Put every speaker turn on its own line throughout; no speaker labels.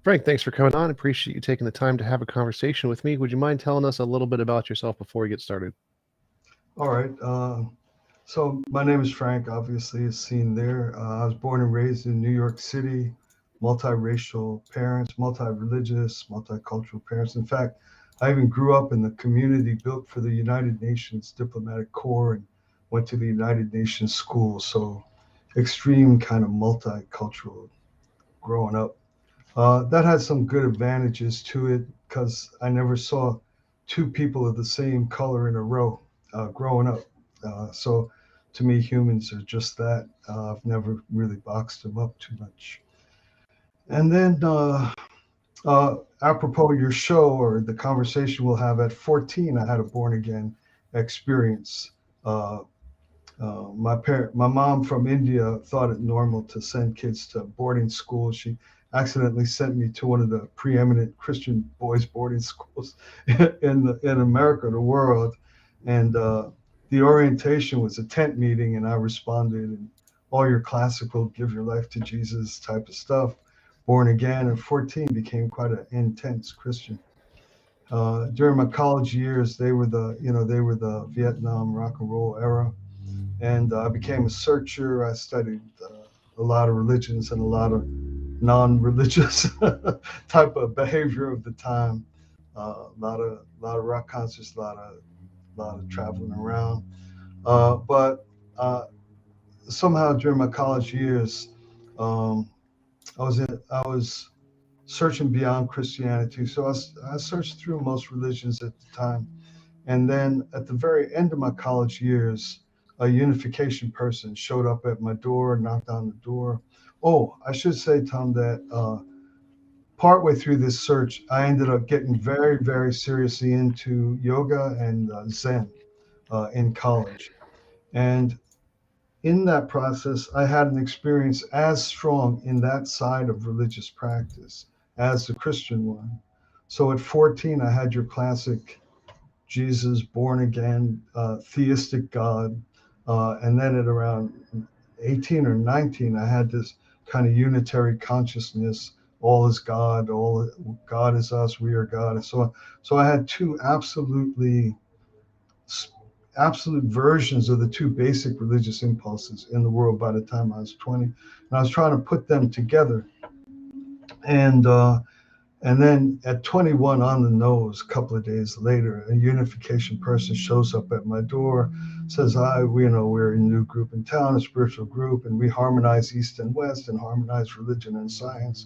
Frank, thanks for coming on. Appreciate you taking the time to have a conversation with me. Would you mind telling us a little bit about yourself before we get started?
All right. So my name is Frank, obviously, as seen there. I was born and raised in New York City, multiracial parents, multi-religious, multicultural parents. In fact, I even grew up in the community built for the United Nations Diplomatic Corps and went to the United Nations school. So extreme kind of multicultural growing up. That had some good advantages to it because I never saw two people of the same color in a row growing up. So to me, humans are just that. I've never really boxed them up too much. And then, apropos your show or the conversation we'll have, at 14, I had a born again experience. Uh, my mom from India thought it normal to send kids to boarding school. She accidentally sent me to one of the preeminent Christian boys boarding schools in America, the world, and the orientation was a tent meeting, and I responded, and all your classical "give your life to Jesus" type of stuff. Born again at 14 became quite an intense Christian. During my college years, they were the Vietnam rock and roll era, and I became a searcher. I studied a lot of religions and a lot of non-religious type of behavior of the time. A lot of rock concerts, a lot of traveling around. But somehow during my college years, um, I was searching beyond Christianity. So I searched through most religions at the time. And then at the very end of my college years, a unification person showed up at my door, knocked on the door. Oh, I should say, Tom, that partway through this search, I ended up getting very, very seriously into yoga and Zen in college. And in that process, I had an experience as strong in that side of religious practice as the Christian one. So at 14, I had your classic Jesus, born again, theistic God. And then at around 18 or 19, I had this kind of unitary consciousness. All is God, all God is us, we are God, and so on. So I had two absolute versions of the two basic religious impulses in the world by the time I was 20. And I was trying to put them together. And and then at 21 on the nose, a couple of days later, a unification person shows up at my door, says, "Hi, we're a new group in town, a spiritual group, and we harmonize East and West and harmonize religion and science."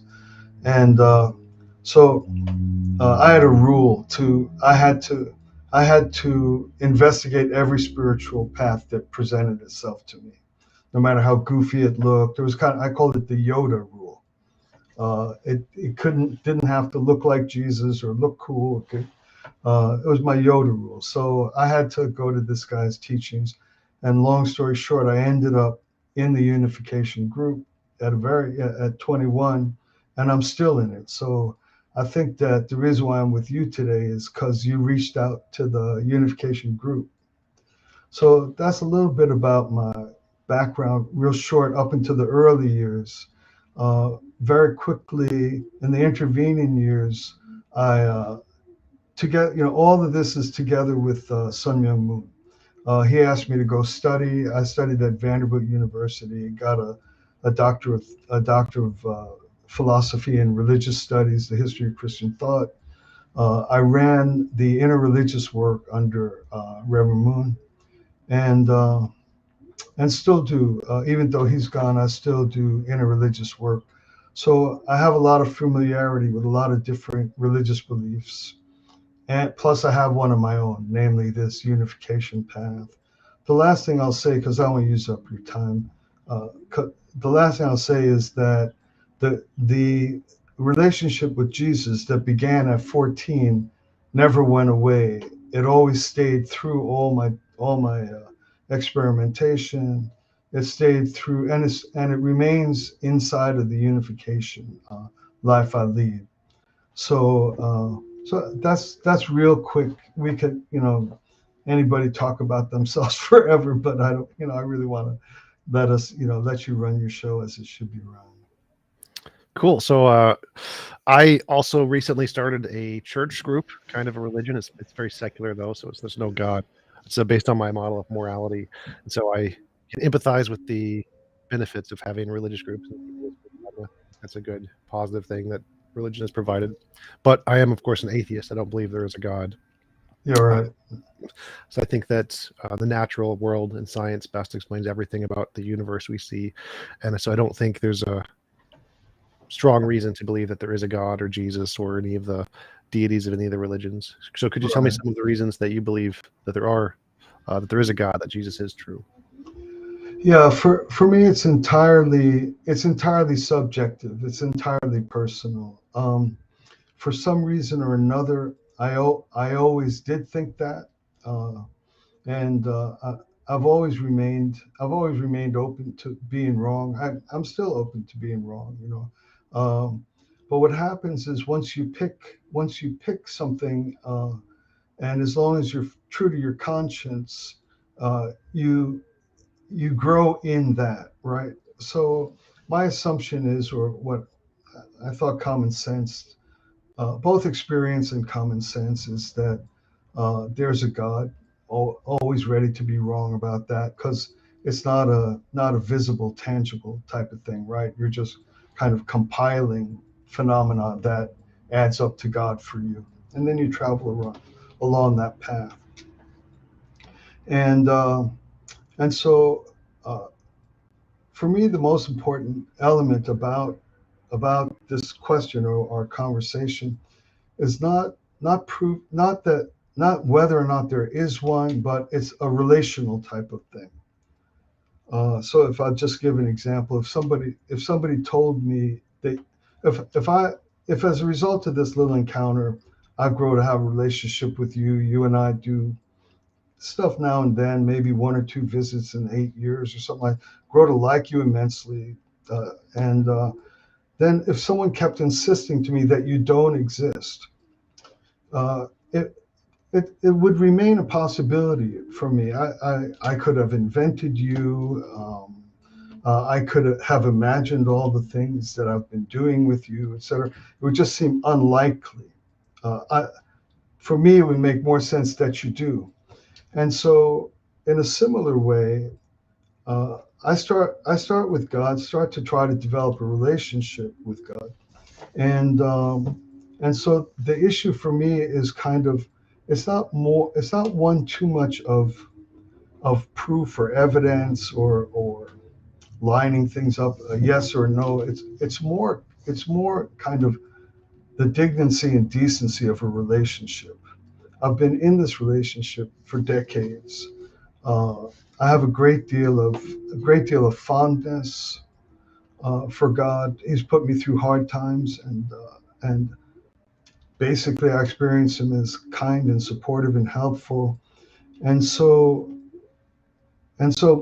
And so I had a rule to I had to investigate every spiritual path that presented itself to me, no matter how goofy it looked. It was I called it the Yoda rule. It didn't have to look like Jesus or look cool. It was my Yoda rule. So I had to go to this guy's teachings. And long story short, I ended up in the unification group at 21, and I'm still in it. So I think that the reason why I'm with you today is because you reached out to the unification group. So that's a little bit about my background, real short, up into the early years. Very quickly in the intervening years, I together, all of this is together with Sun Myung Moon. He asked me to go study. I studied at Vanderbilt University, got a doctor of philosophy and religious studies, the history of Christian thought. I ran the interreligious work under Reverend Moon, and still do. Even though he's gone, I still do interreligious work. So I have a lot of familiarity with a lot of different religious beliefs. And plus, I have one of my own, namely this unification path. The last thing I'll say, because I won't use up your time, the last thing I'll say is that the relationship with Jesus that began at 14 never went away. It always stayed through all my experimentation. It stayed through, and it remains inside of the unification life I lead. So that's real quick. We could, anybody talk about themselves forever, but I don't, I really want to let you run your show as it should be run.
Cool. So I also recently started a church group, kind of a religion. It's very secular though, so there's no God. It's based on my model of morality, and so I can empathize with the benefits of having religious groups. And that's a good positive thing that religion has provided. But I am, of course, an atheist. I don't believe there is a God.
You're
Uh,
right.
so I think that the natural world and science best explains everything about the universe we see, and so I don't think there's a strong reason to believe that there is a God or Jesus or any of the deities of any of the religions. So could you tell me
Right.
some of the reasons that you believe that there is a God, that Jesus is true?
Yeah, for me, it's entirely subjective. It's entirely personal. For some reason or another, I always did think that, uh, and I've always remained open to being wrong. I'm still open to being wrong, but what happens is once you pick something, and as long as you're true to your conscience, you grow in that, right? So my assumption is, or what I thought common sense, both experience and common sense, is that there's a God, always ready to be wrong about that, because it's not a visible, tangible type of thing, right? You're just kind of compiling phenomena that adds up to God for you, and then you travel along that path, and and so. For me, the most important element about this question, or our conversation, is not whether or not there is one, but it's a relational type of thing. So if I just give an example, if somebody told me that, if I if as a result of this little encounter, I grow to have a relationship with you, you and I do stuff now and then, maybe one or two visits in 8 years or something, like, grow to like you immensely. And then if someone kept insisting to me that you don't exist, uh, it, it would remain a possibility for me. I could have invented you. I could have imagined all the things that I've been doing with you, etc. It would just seem unlikely. For me, it would make more sense that you do. And so, in a similar way, I start with God, start to try to develop a relationship with God, and so the issue for me is kind of, it's not one too much of proof or evidence, or lining things up, a yes or no. It's more kind of the dignity and decency of a relationship. I've been in this relationship for decades. Uh, I have a great deal of fondness for God. He's put me through hard times, and basically I experience Him as kind and supportive and helpful. And so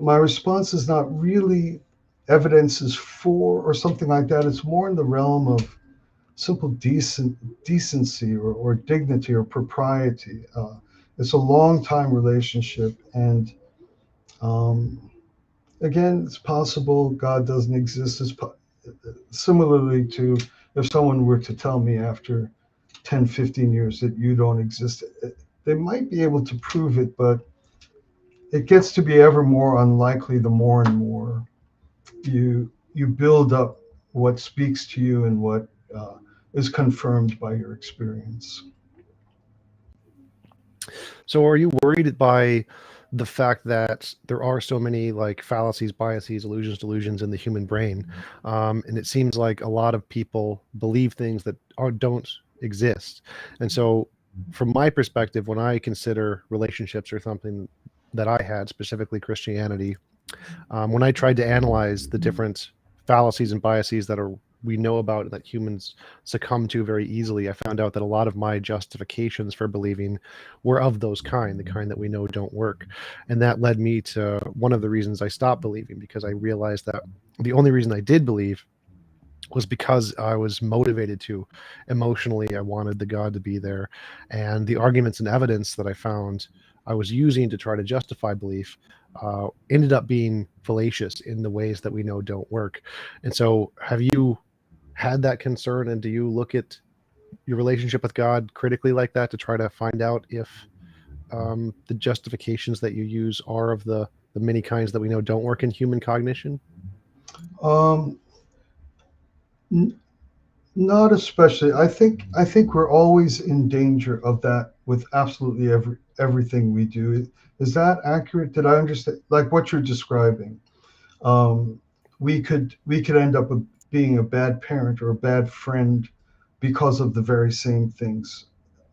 my response is not really evidences for or something like that. It's more in the realm of simple decency, or dignity, or propriety. It's a long time relationship, and um, again, it's possible God doesn't exist. Similarly to, if someone were to tell me after 10, 15 years that you don't exist, they might be able to prove it, but it gets to be ever more unlikely the more and more you build up what speaks to you, and what is confirmed by your experience.
So are you worried by the fact that there are so many like fallacies, biases, illusions, delusions in the human brain? And it seems like a lot of people believe things that don't exist. And so from my perspective, when I consider relationships or something that I had, specifically Christianity, when I tried to analyze the different fallacies and biases that are we know about that humans succumb to very easily, I found out that a lot of my justifications for believing were of those kind, the kind that we know don't work. And that led me to one of the reasons I stopped believing, because I realized that the only reason I did believe was because I was motivated to. Emotionally, I wanted the God to be there. And the arguments and evidence that I found I was using to try to justify belief ended up being fallacious in the ways that we know don't work. And so, have you had that concern, and do you look at your relationship with God critically like that to try to find out if the justifications that you use are of the many kinds that we know don't work in human cognition?
Um, n- Not especially. I think we're always in danger of that with absolutely everything we do. Is that accurate? Did I understand? Like what you're describing, um, we could end up being a bad parent or a bad friend because of the very same things,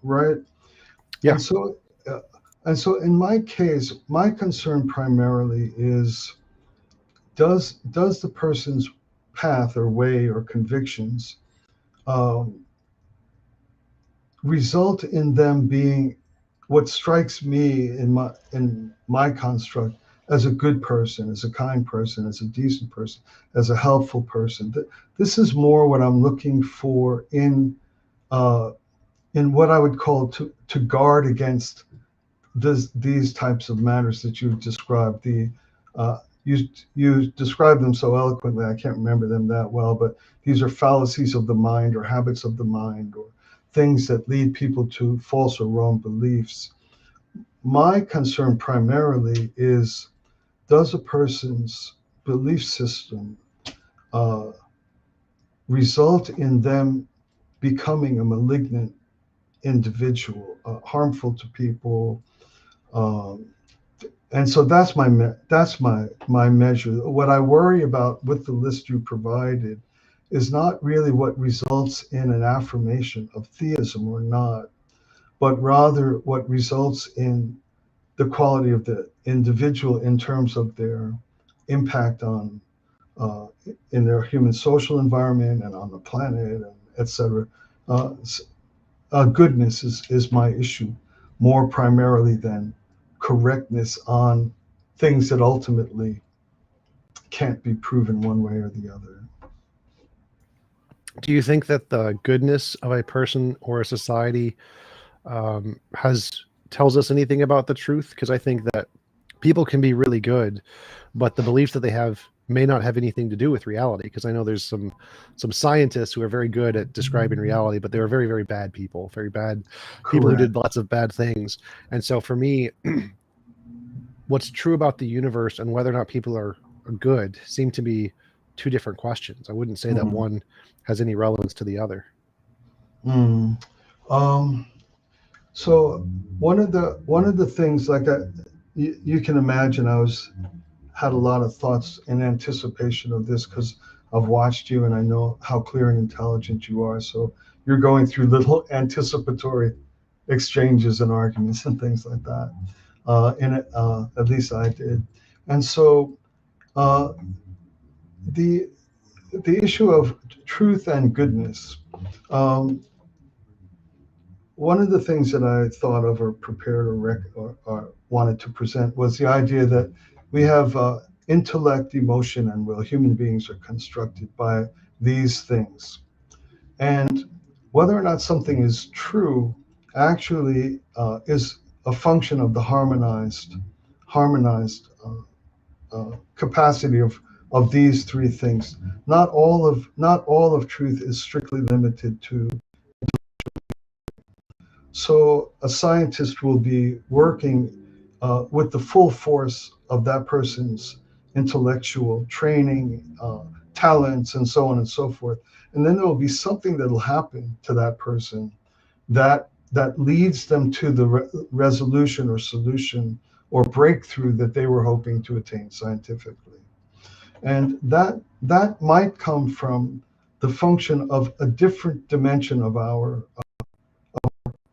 right?
Yeah.
And so, uh, and so in my case, my concern primarily is does the person's path or way or convictions um, result in them being what strikes me in my construct as a good person, as a kind person, as a decent person, as a helpful person. This is more what I'm looking for uh, in what I would call to guard against these types of matters that you've described. You described them so eloquently. I can't remember them that well, but these are fallacies of the mind or habits of the mind or things that lead people to false or wrong beliefs. My concern primarily is, does a person's belief system uh, result in them becoming a malignant individual, harmful to people? Um, and so that's my measure. What I worry about with the list you provided is not really what results in an affirmation of theism or not, but rather what results in the quality of the individual in terms of their impact on uh, in their human social environment and on the planet, and et cetera. Uh, Goodness is my issue more primarily than correctness on things that ultimately can't be proven one way or the other.
Do you think that the goodness of a person or a society has tells us anything about the truth? Because I think that people can be really good, but the beliefs that they have may not have anything to do with reality. Because I know there's some scientists who are very good at describing reality, but they were very very bad people, very bad people who
Correct.
did lots of bad things. And so for me, what's true about the universe and whether or not people are good seem to be two different questions. I wouldn't say that
Mm,
one has any relevance to the other.
mm. Um, so one of the things you can imagine, I was had a lot of thoughts in anticipation of this because I've watched you and I know how clear and intelligent you are. So you're going through little anticipatory exchanges and arguments and things like that. At least I did. And so uh, the the issue of truth and goodness. Um, One of the things that I thought of or prepared or wanted to present was the idea that we have intellect, emotion, and will. Human beings are constructed by these things. And whether or not something is true actually is a function of the harmonized capacity of these three things. Not all of truth is strictly limited to. So a scientist will be working with the full force of that person's intellectual training, talents, and so on and so forth. And then there will be something that will happen to that person that leads them to the resolution or solution or breakthrough that they were hoping to attain scientifically. And that might come from the function of a different dimension of our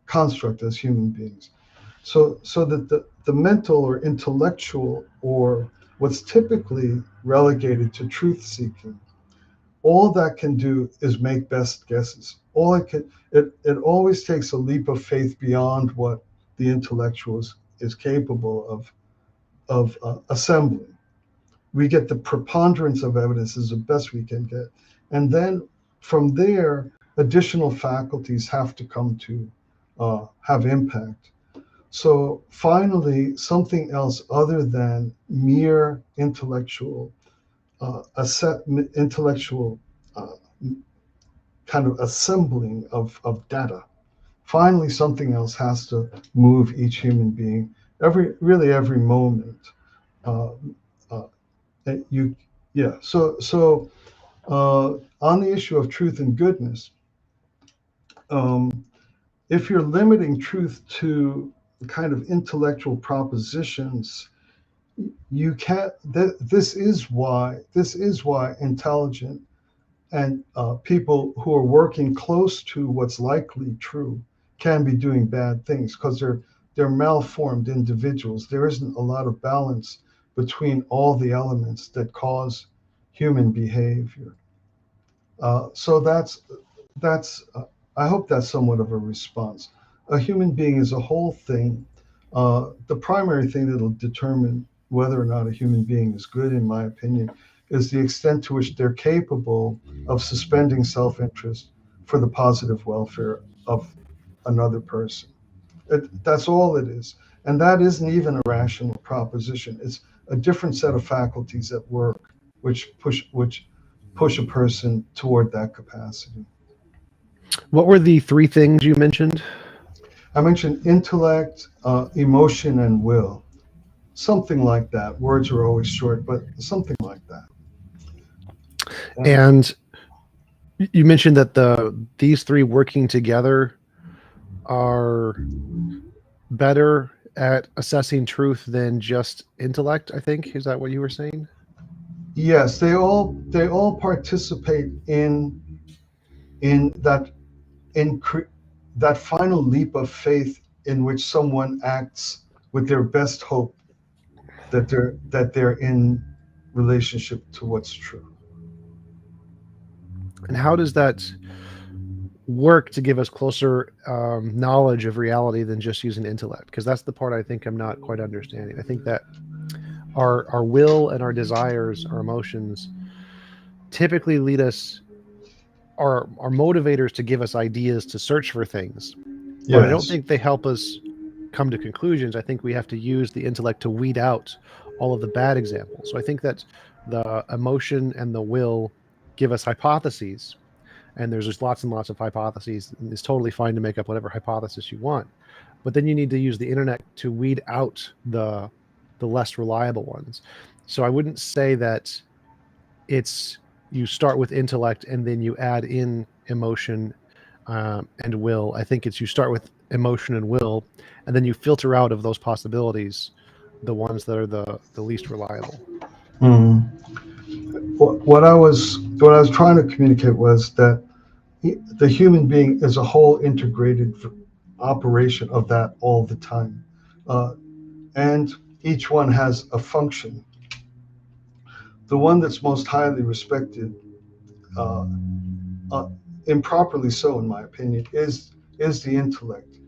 construct as human beings. So that the mental or intellectual or what's typically relegated to truth seeking, all that can do is make best guesses. It always takes a leap of faith beyond what the intellectual is capable of assembling. We get the preponderance of evidence is the best we can get. And then from there, additional faculties have to come to have impact. So finally, something else other than mere intellectual uh, kind of assembling of data. Finally, something else has to move each human being every moment. Uh, uh, you, yeah. On the issue of truth and goodness, um, if you're limiting truth to kind of intellectual propositions, you can't. This is why intelligent and people who are working close to what's likely true can be doing bad things because they're malformed individuals. There isn't a lot of balance between all the elements that cause human behavior. So that's I hope that's somewhat of a response. A human being is a whole thing. The primary thing that'll determine whether or not a human being is good, in my opinion, is the extent to which they're capable of suspending self-interest for the positive welfare of another person. That's all it is. And that isn't even a rational proposition. It's a different set of faculties at work which push a person toward that capacity.
What were the three things you mentioned?
I mentioned intellect, emotion, and will. Something like that. Words are always short, but something like that. Uh,
And you mentioned that these three working together are better at assessing truth than just intellect, I think. Is that what you were saying?
yes, they all participate in in cre- that final leap of faith in which someone acts with their best hope that they're in relationship to what's true.
And how does that work to give us closer knowledge of reality than just using intellect? Because that's the part I think I'm not quite understanding. I think that our will and our desires, our emotions, typically lead us are motivators to give us ideas to search for things, but I don't
Yes.
think they help us come to conclusions. I think we have to use the intellect to weed out all of the bad examples. So I think that the emotion and the will give us hypotheses, and there's just lots and lots of hypotheses, and it's totally fine to make up whatever hypothesis you want. But then you need to use the internet to weed out the less reliable ones. So I wouldn't say that it's you start with intellect and then you add in emotion and will. I think it's you start with emotion and will, and then you filter out of those possibilities the ones that are the least reliable.
Mhm. What I was trying to communicate was that the human being is a whole integrated operation of that all the time, uh, and each one has a function. The one that's most highly respected, uh, uh, improperly so, in my opinion, is the intellect.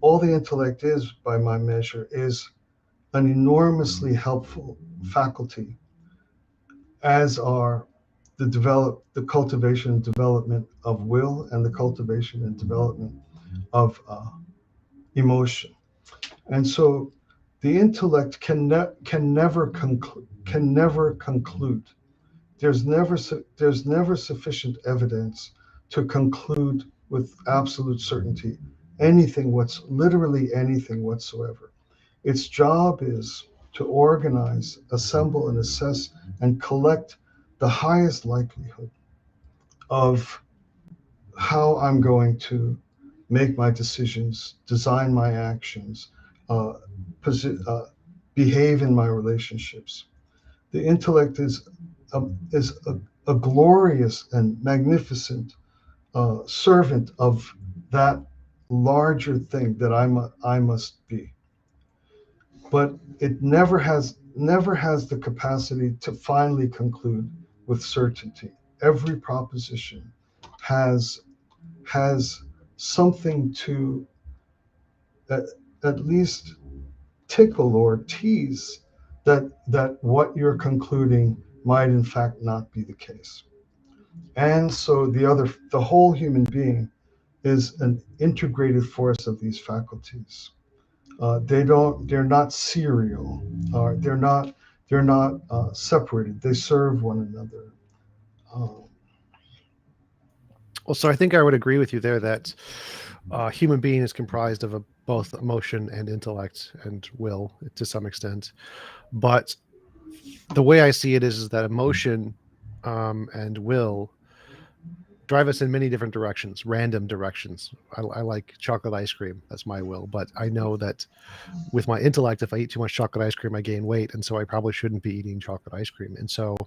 All the intellect is, by my measure, is an enormously helpful faculty, as are the cultivation and development of will and the cultivation and development of emotion. And so the intellect can never conclude. There's never sufficient evidence to conclude with absolute certainty literally anything whatsoever. Its job is to organize, assemble, and assess and collect the highest likelihood of how I'm going to make my decisions, design my actions, uh, posi- uh, behave in my relationships. The intellect is a glorious and magnificent servant of that larger thing that I must be, but it never has the capacity to finally conclude with certainty. Every proposition has has something to at, at least tickle or tease that what you're concluding might in fact not be the case. And so the whole human being is an integrated force of these faculties. They're not serial, they're not separated. They serve one another. Um,
Well, so I think I would agree with you there that human being is comprised of both emotion and intellect and will to some extent. But the way I see it is that emotion and will drive us in many different directions, random directions. I like chocolate ice cream. That's my will. But I know that with my intellect, if I eat too much chocolate ice cream, I gain weight. And so I probably shouldn't be eating chocolate ice cream. And so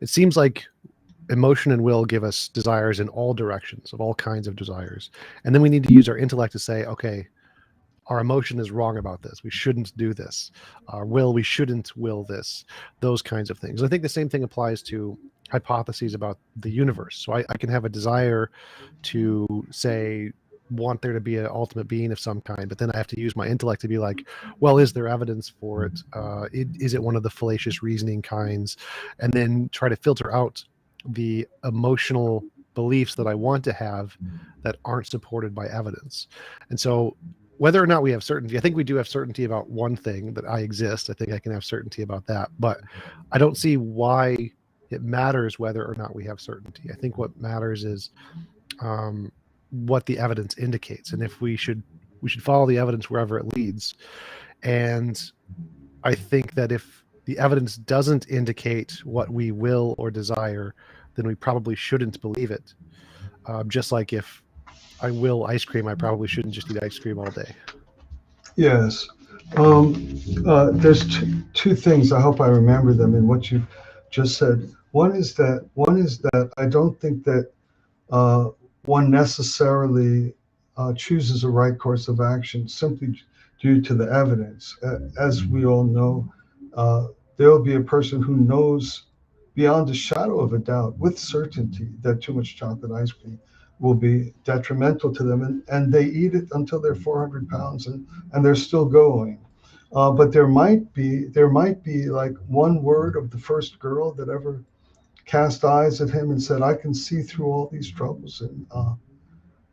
it seems like emotion and will give us desires in all directions, of all kinds of desires. And then we need to use our intellect to say, okay, our emotion is wrong about this. We shouldn't do this. Our will, we shouldn't will this. Those kinds of things. I think the same thing applies to hypotheses about the universe. So I can have a desire to say, want there to be an ultimate being of some kind, but then I have to use my intellect to be like, well, is there evidence for it? Is it one of the fallacious reasoning kinds? And then try to filter out the emotional beliefs that I want to have that aren't supported by evidence. And so whether or not we have certainty, I think we do have certainty about one thing, that I exist. I think I can have certainty about that, but I don't see why it matters whether or not we have certainty. I think what matters is um, what the evidence indicates, and if we should follow the evidence wherever it leads. And I think that if the evidence doesn't indicate what we will or desire, then we probably shouldn't believe it. Just like if I will ice cream, I probably shouldn't just eat ice cream all day.
yes. There's two things. I hope I remember them in what you just said. One is that I don't think that uh, one necessarily chooses a right course of action simply due to the evidence. As we all know, uh, there will be a person who knows beyond a shadow of a doubt, with certainty, that too much chocolate ice cream will be detrimental to them, and they eat it until they're 400 pounds, and they're still going. But there might be like one word of the first girl that ever cast eyes at him and said, "I can see through all these troubles,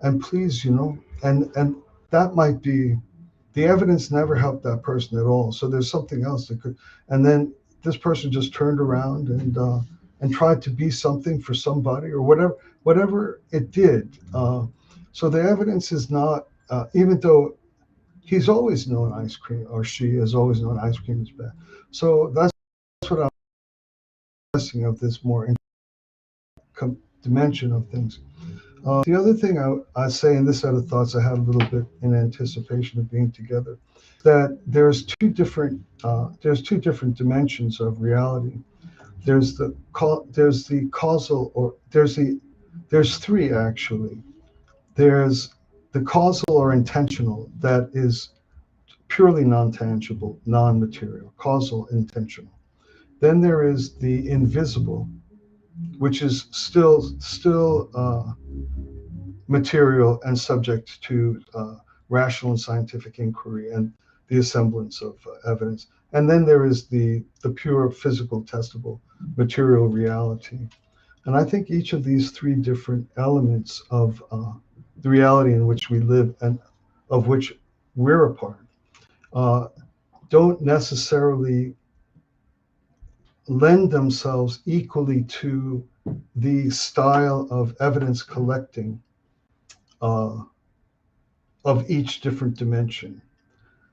and please, and that might be the evidence never helped that person at all. So there's something else that could, and then this person just turned around and tried to be something for somebody or whatever it did. So the evidence is not, even though he's always known ice cream, or she has always known ice cream is bad. So that's what I'm guessing of this more dimension of things. The other thing I say in this set of thoughts I had a little bit in anticipation of being together, that there's two different dimensions of reality. There's the causal, or there's three actually. There's the causal or intentional, that is purely non-tangible, non-material, causal, intentional. Then there is the invisible, which is still material and subject to rational and scientific inquiry and the assemblance of evidence. And then there is the pure physical, testable, material reality. And I think each of these three different elements of the reality in which we live and of which we're a part uh, don't necessarily lend themselves equally to the style of evidence collecting uh, of each different dimension.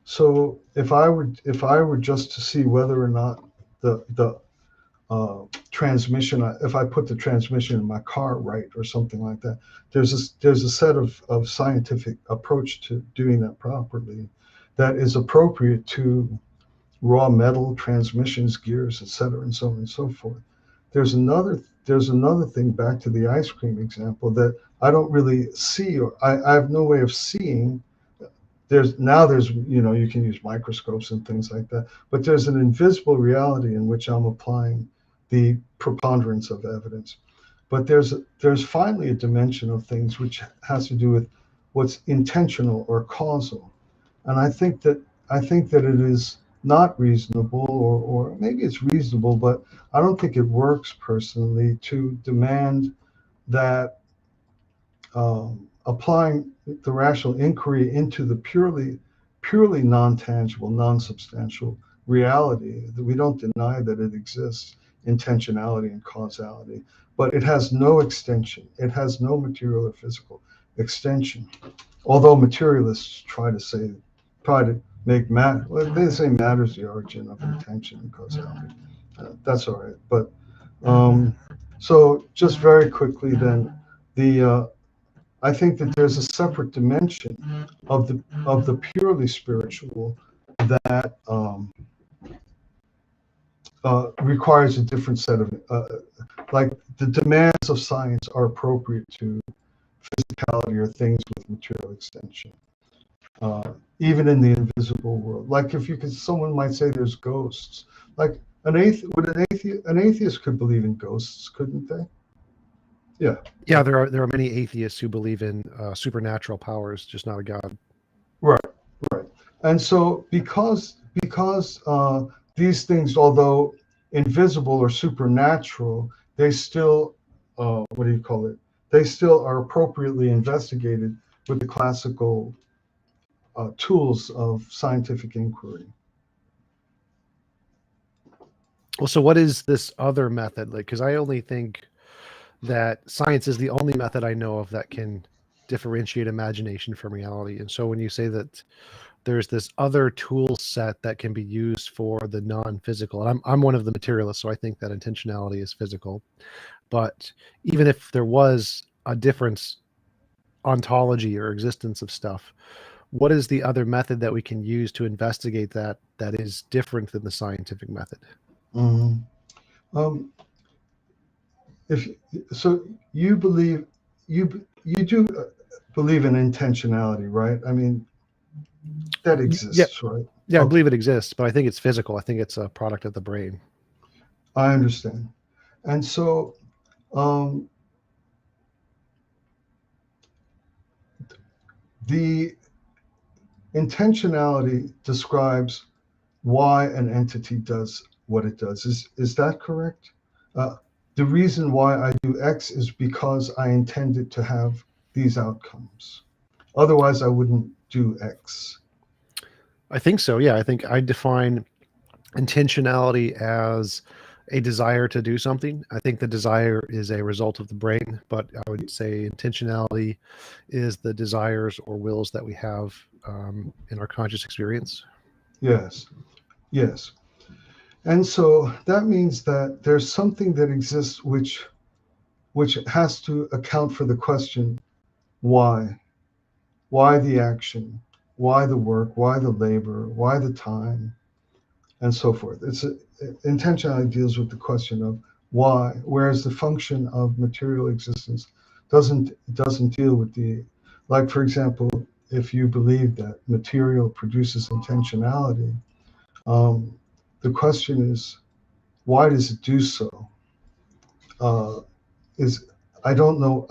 So if I were just to see whether or not the transmission, if I put the transmission in my car right or something like that, there's a set of scientific approach to doing that properly that is appropriate to raw metal transmissions, gears, etc., and so on and so forth. There's another thing, back to the ice cream example, that I don't really see, or I have no way of seeing. There's you can use microscopes and things like that, but there's an invisible reality in which I'm applying the preponderance of evidence. But there's finally a dimension of things which has to do with what's intentional or causal. And I think that it is not reasonable, or maybe it's reasonable, but I don't think it works personally to demand that applying the rational inquiry into the purely non-tangible, non-substantial reality. We don't deny that it exists, intentionality and causality, but it has no extension. It has no material or physical extension. Although materialists try to make matter, well, they say matter is the origin of intention and causality. That's all right. But so just very quickly then, the I think that there's a separate dimension of the purely spiritual that requires a different set of like the demands of science are appropriate to physicality or things with material extension, even in the invisible world. Like if you could, someone might say there's ghosts. Like an atheist could believe in ghosts, couldn't they? Yeah.
Yeah, there are many atheists who believe in supernatural powers, just not a god.
Right. Right. And so because these things, although invisible or supernatural, they still what do you call it? They still are appropriately investigated with the classical tools of scientific inquiry.
Well, so what is this other method? Like, because I only think that science is the only method I know of that can differentiate imagination from reality. And so when you say that there's this other tool set that can be used for the non-physical, and I'm one of the materialists, so I think that intentionality is physical. But even if there was a difference ontology or existence of stuff, what is the other method that we can use to investigate that is different than the scientific method?
Mhm. Um, if so, you believe you do believe in intentionality, right? I mean, that
Yeah,
exists, right?
yeah, I
Okay,
believe it exists, but I think it's physical. I think it's a product of the brain.
I understand. And so, um, the intentionality describes why an entity does what it does. Is that correct? Uh, the reason why I do X is because I intended to have these outcomes. Otherwise, I wouldn't do X.
I think so. Yeah, I think I define intentionality as a desire to do something. I think the desire is a result of the brain, but I would say intentionality is the desires or wills that we have in our conscious experience.
Yes, yes. And so that means that there's something that exists which has to account for the question why? Why the action? Why the work? Why the labor? Why the time? And so forth. Intentionality deals with the question of why, whereas the function of material existence doesn't deal with the, like for example, if you believe that material produces intentionality, um, the question is why does it do so? Uh, is I don't know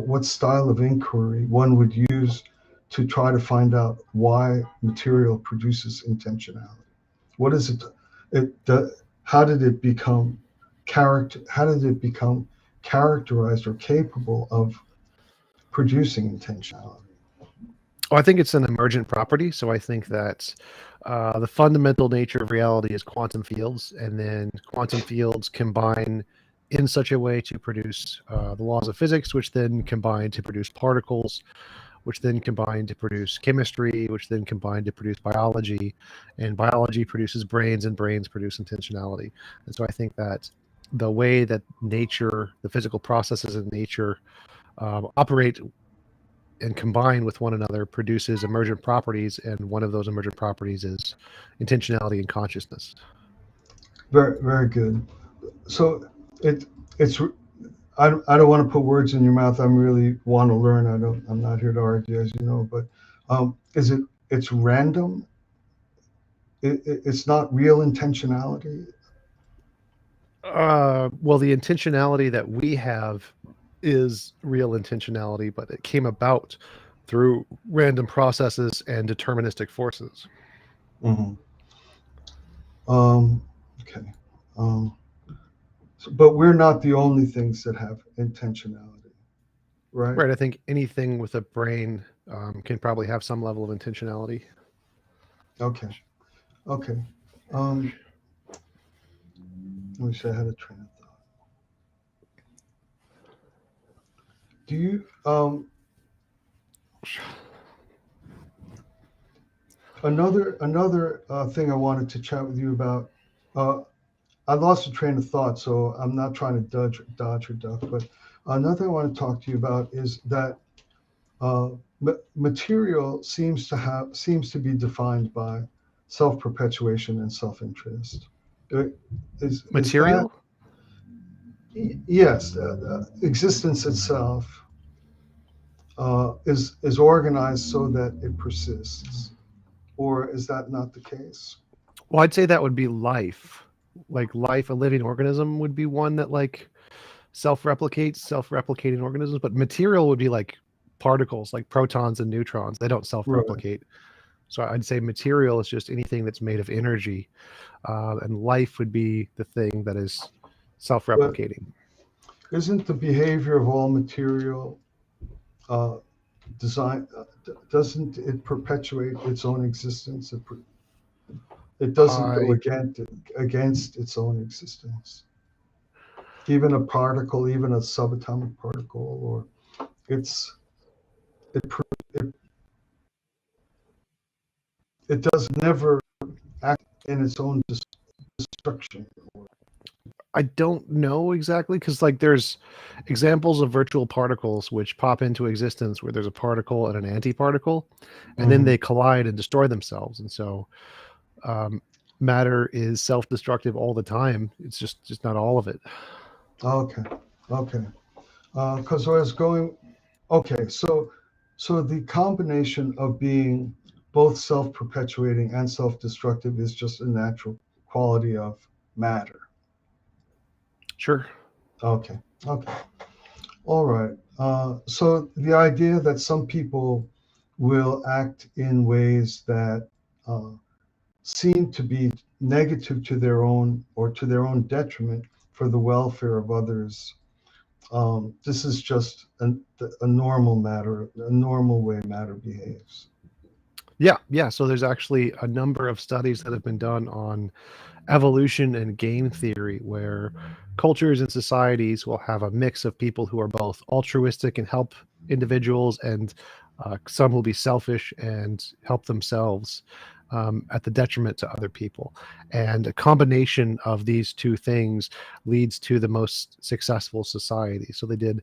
what style of inquiry one would use to try to find out why material produces intentionality. What is it? How did it become character? How did it become characterized or capable of producing intentionality?
Oh, I think it's an emergent property. So I think that the fundamental nature of reality is quantum fields, and then quantum fields combine in such a way to produce the laws of physics, which then combine to produce particles, which then combine to produce chemistry, which then combine to produce biology, and biology produces brains, and brains produce intentionality. And so I think that the way that nature, the physical processes in nature, operate and combine with one another produces emergent properties, and one of those emergent properties is intentionality and consciousness.
Very, very good. So it's I don't want to put words in your mouth. I really want to learn. I'm not here to argue, as you know. But is it's random? It's not real intentionality.
Well, the intentionality that we have is real intentionality, but it came about through random processes and deterministic forces.
Hmm. Okay. Um, but we're not the only things that have intentionality, right?
Right. I think anything with a brain can probably have some level of intentionality.
Okay. Okay. Um, Let me see. I had a train of thought. Do you another thing I wanted to chat with you about? Uh, I lost a train of thought, so I'm not trying to dodge or duck. But another thing I want to talk to you about is that uh, material seems to be defined by self-perpetuation and self-interest. Uh, is that
Material?
yes? Existence itself is organized so that it persists, or is that not the case?
Well, I'd say that would be life. Like life, a living organism would be one that like self-replicates, self-replicating organisms, but material would be like particles, like protons and neutrons. They don't
Right.
self-replicate. So I'd say material is just anything that's made of energy, and life would be the thing that is
But
self-replicating.
isn't the behavior of all material uh, design? Doesn't it perpetuate its own existence? It doesn't go
I
against its own existence. Even a particle, even a subatomic particle, or it's it per- it, it does never act in its own destruction.
I don't know exactly because like there's examples of virtual particles which pop into existence where there's a particle and an antiparticle, and then
Mhm.
they collide and destroy themselves. And so um, matter is self-destructive all the time. It's just not all of it.
Okay, okay. Because I was going, okay, so the combination of being both self-perpetuating and self-destructive is just a natural quality of matter.
Sure.
Okay, okay, all right. So the idea that some people will act in ways that uh, seem to be negative to their own or to their own detriment for the welfare of others. This is just a normal matter, a normal way matter behaves.
Yeah, yeah. So there's actually a number of studies that have been done on evolution and game theory where cultures and societies will have a mix of people who are both altruistic and help individuals, and some will be selfish and help themselves at the detriment to other people. And a combination of these two things leads to the most successful society. So they did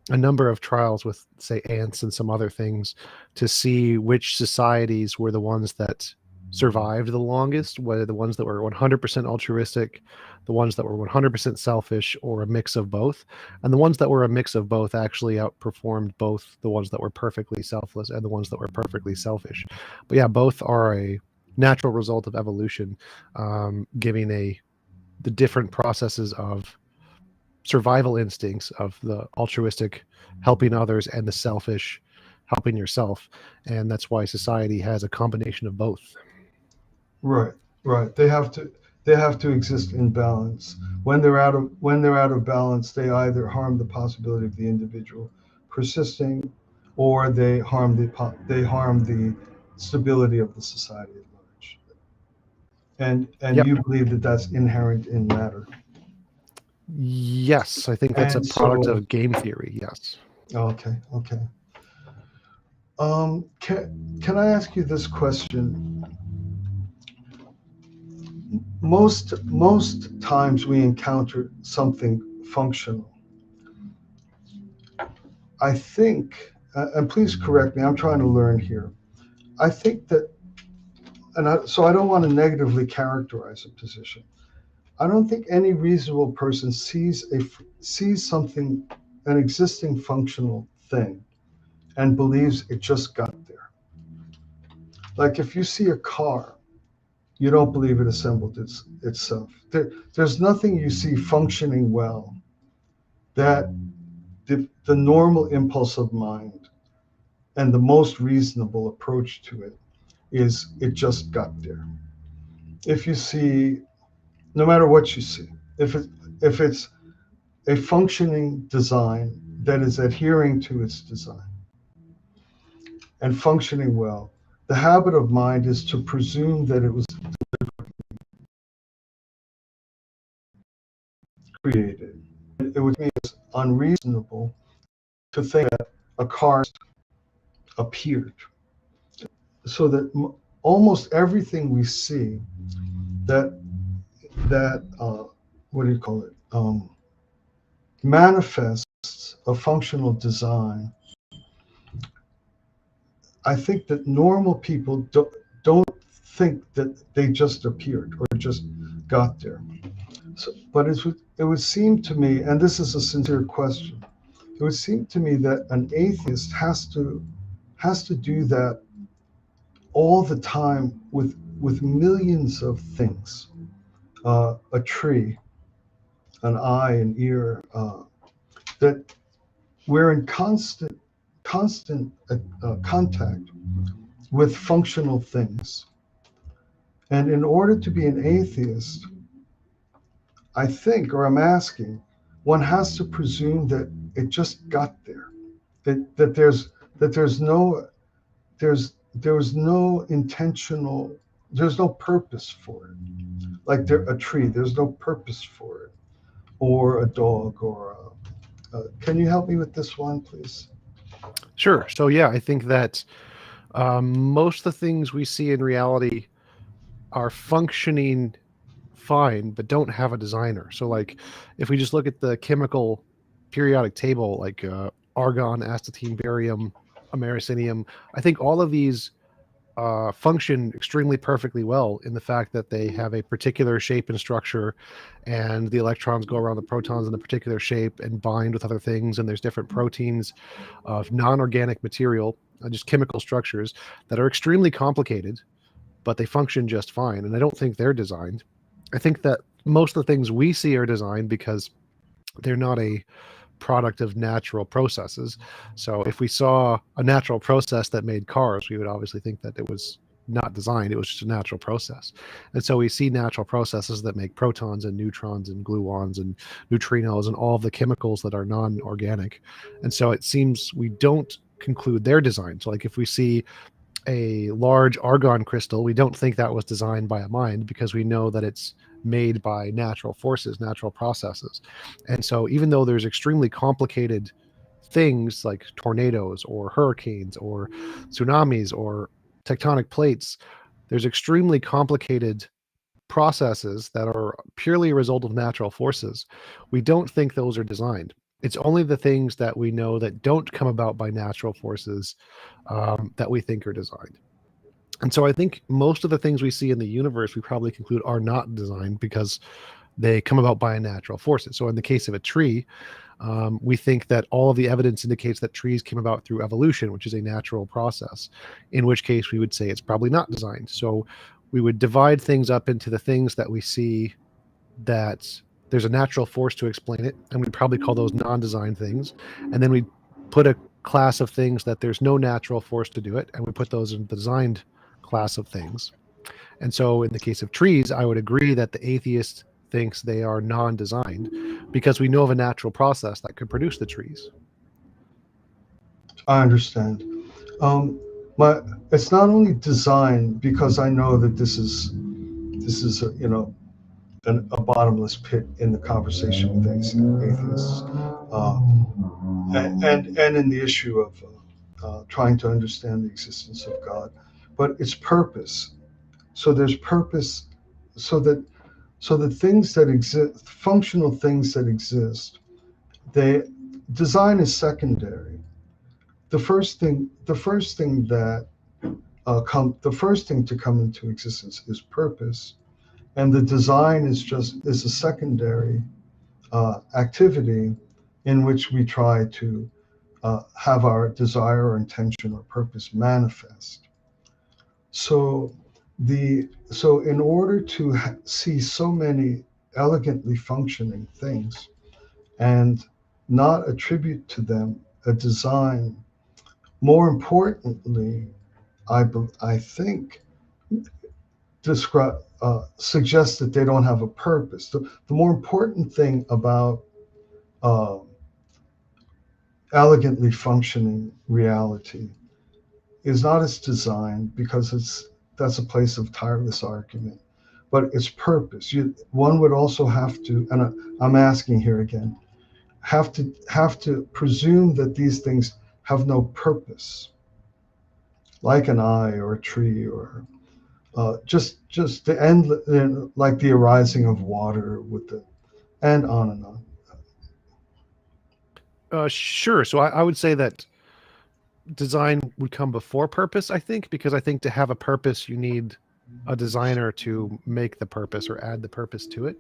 a number of trials with, say, ants and some other things to see which societies were the ones that survived the longest, whether the ones that were 100% altruistic, the ones that were 100% selfish, or a mix of both. And the ones that were a mix of both actually outperformed both the ones that were perfectly selfless and the ones that were perfectly selfish. But yeah, both are a natural result of evolution, giving the different processes of survival instincts of the altruistic helping others and the selfish helping yourself. And that's why society has a combination of both.
Right, right. They have to exist in balance. When they're out of balance, they either harm the possibility of the individual persisting, or they harm the stability of the society at large. And
Yep.
you believe that that's inherent in matter.
Yes, I think that's a
And
product
so,
of game theory. Yes.
okay, okay. Can I ask you this question? Most times we encounter something functional. I think, and please correct me, I'm trying to learn here. I think that, so I don't want to negatively characterize a position. I don't think any reasonable person sees something, an existing functional thing, and believes it just got there. Like if you see a car, you don't believe it assembled itself. There's nothing you see functioning well that the normal impulse of mind and the most reasonable approach to it is it just got there. If you see, no matter what you see, if it's a functioning design that is adhering to its design and functioning well, the habit of mind is to presume that it was created. It would be unreasonable to think that a car appeared. So that almost everything we see that what do you call it, manifests a functional design. I think that normal people don't think that they just appeared or just got there. So, but it would seem to me, and this is a sincere question, it would seem to me that an atheist has to do that all the time with millions of things, a tree, an eye, an ear, that we're in constant contact with functional things. And in order to be an atheist, I think, or I'm asking, one has to presume that it just got there, that there's no intentional, there's no purpose for it. Like a tree, there's no purpose for it, or a dog, or can you help me with this one, please?
Sure. So yeah, I think that most of the things we see in reality are functioning fine, but don't have a designer. So like, if we just look at the chemical periodic table, like argon, astatine, barium, americinium, I think all of these function extremely perfectly well in the fact that they have a particular shape and structure, and the electrons go around the protons in a particular shape and bind with other things. And there's different proteins of non-organic material, just chemical structures that are extremely complicated, but they function just fine. And I don't think they're designed. I think that most of the things we see are designed because they're not a product of natural processes. So if we saw a natural process that made cars, we would obviously think that it was not designed, it was just a natural process. And so we see natural processes that make protons and neutrons and gluons and neutrinos and all of the chemicals that are non-organic. And so it seems we don't conclude they're designed. So like if we see a large argon crystal, we don't think that was designed by a mind, because we know that it's made by natural forces, natural processes. And so even though there's extremely complicated things like tornadoes or hurricanes or tsunamis or tectonic plates, there's extremely complicated processes that are purely a result of natural forces. We don't think those are designed. It's only the things that we know that don't come about by natural forces that we think are designed. And so I think most of the things we see in the universe, we probably conclude are not designed because they come about by natural forces. So in the case of a tree, we think that all of the evidence indicates that trees came about through evolution, which is a natural process, in which case we would say it's probably not designed. So we would divide things up into the things that we see that there's a natural force to explain it, and we'd probably call those non-designed things. And then we put a class of things that there's no natural force to do it, and we put those in the designed class of things. And so in the case of trees, I would agree that the atheist thinks they are non-designed because we know of a natural process that could produce the trees.
I understand. Um, my it's not only design, because I know that this is a bottomless pit in the conversation with atheists, and in the issue of trying to understand the existence of God, but it's purpose. So there's purpose, so that things that exist, functional things that exist, they design is secondary. The first thing to come into existence is purpose, and the design is a secondary activity in which we try to have our desire or intention or purpose manifest. So in order to see so many elegantly functioning things and not attribute to them a design, more importantly, I think suggests that they don't have a purpose. The more important thing about uh, elegantly functioning reality is not its design, because that's a place of tireless argument, but its purpose. One would also have to, and I'm asking here again, have to presume that these things have no purpose, like an eye or a tree, or just the end, like the arising of water with the, and on and on.
Sure. So I would say that design would come before purpose, I think, because I think to have a purpose, you need a designer to make the purpose or add the purpose to it.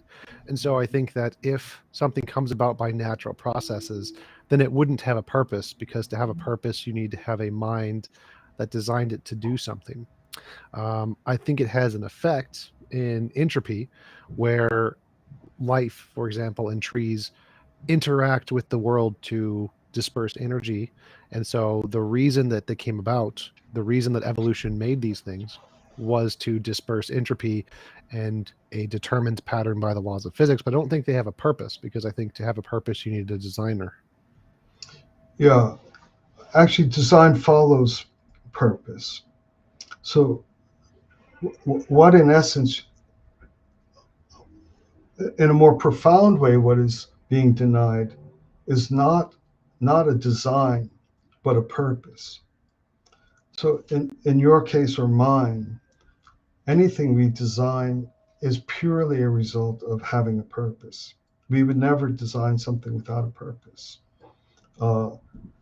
And so I think that if something comes about by natural processes, then it wouldn't have a purpose, because to have a purpose, you need to have a mind that designed it to do something. I think it has an effect in entropy, where life, for example, in trees, interact with the world to disperse energy. And so the reason that they came about, the reason that evolution made these things, was to disperse entropy and a determined pattern by the laws of physics. But I don't think they have a purpose, because I think to have a purpose, you need a designer.
Yeah, actually, design follows purpose. So, what in essence, in a more profound way, what is being denied is not a design, but a purpose. So, in your case or mine, anything we design is purely a result of having a purpose. We would never design something without a purpose. Uh,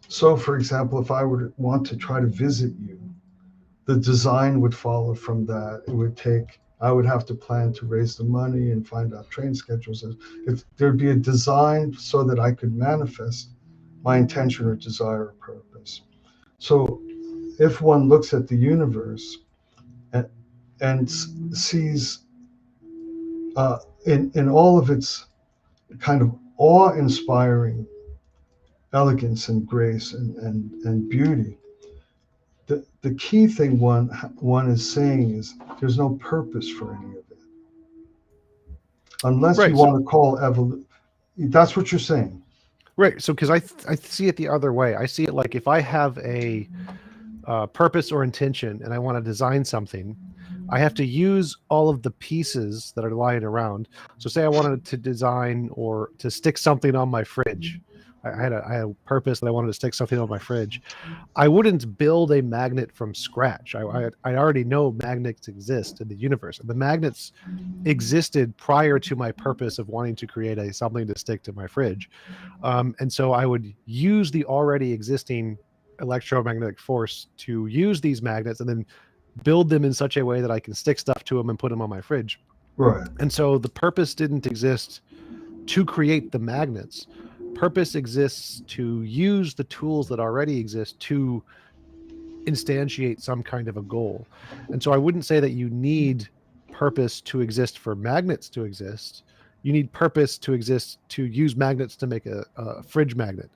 so, for example, if I were to want to try to visit you, the design would follow from that. It would take, I would have to plan to raise the money and find out train schedules. There'd be a design so that I could manifest my intention or desire or purpose. So if one looks at the universe and, and sees in all of its kind of awe-inspiring elegance and grace and beauty, the key thing one is saying is there's no purpose for any of it, unless you
Right. So
want to call evolution. That's what you're saying.
right. So because I see it the other way. I see it like, if I have a purpose or intention and I want to design something, I have to use all of the pieces that are lying around. So say I wanted to design or to stick something on my fridge. I had a purpose that I wanted to stick something on my fridge. I wouldn't build a magnet from scratch. I already know magnets exist in the universe. The magnets existed prior to my purpose of wanting to create a something to stick to my fridge. And so I would use the already existing electromagnetic force to use these magnets, and then build them in such a way that I can stick stuff to them and put them on my fridge.
Right.
And so the purpose didn't exist to create the magnets. Purpose exists to use the tools that already exist to instantiate some kind of a goal. And so I wouldn't say that you need purpose to exist for magnets to exist. You need purpose to exist to use magnets to make a fridge magnet.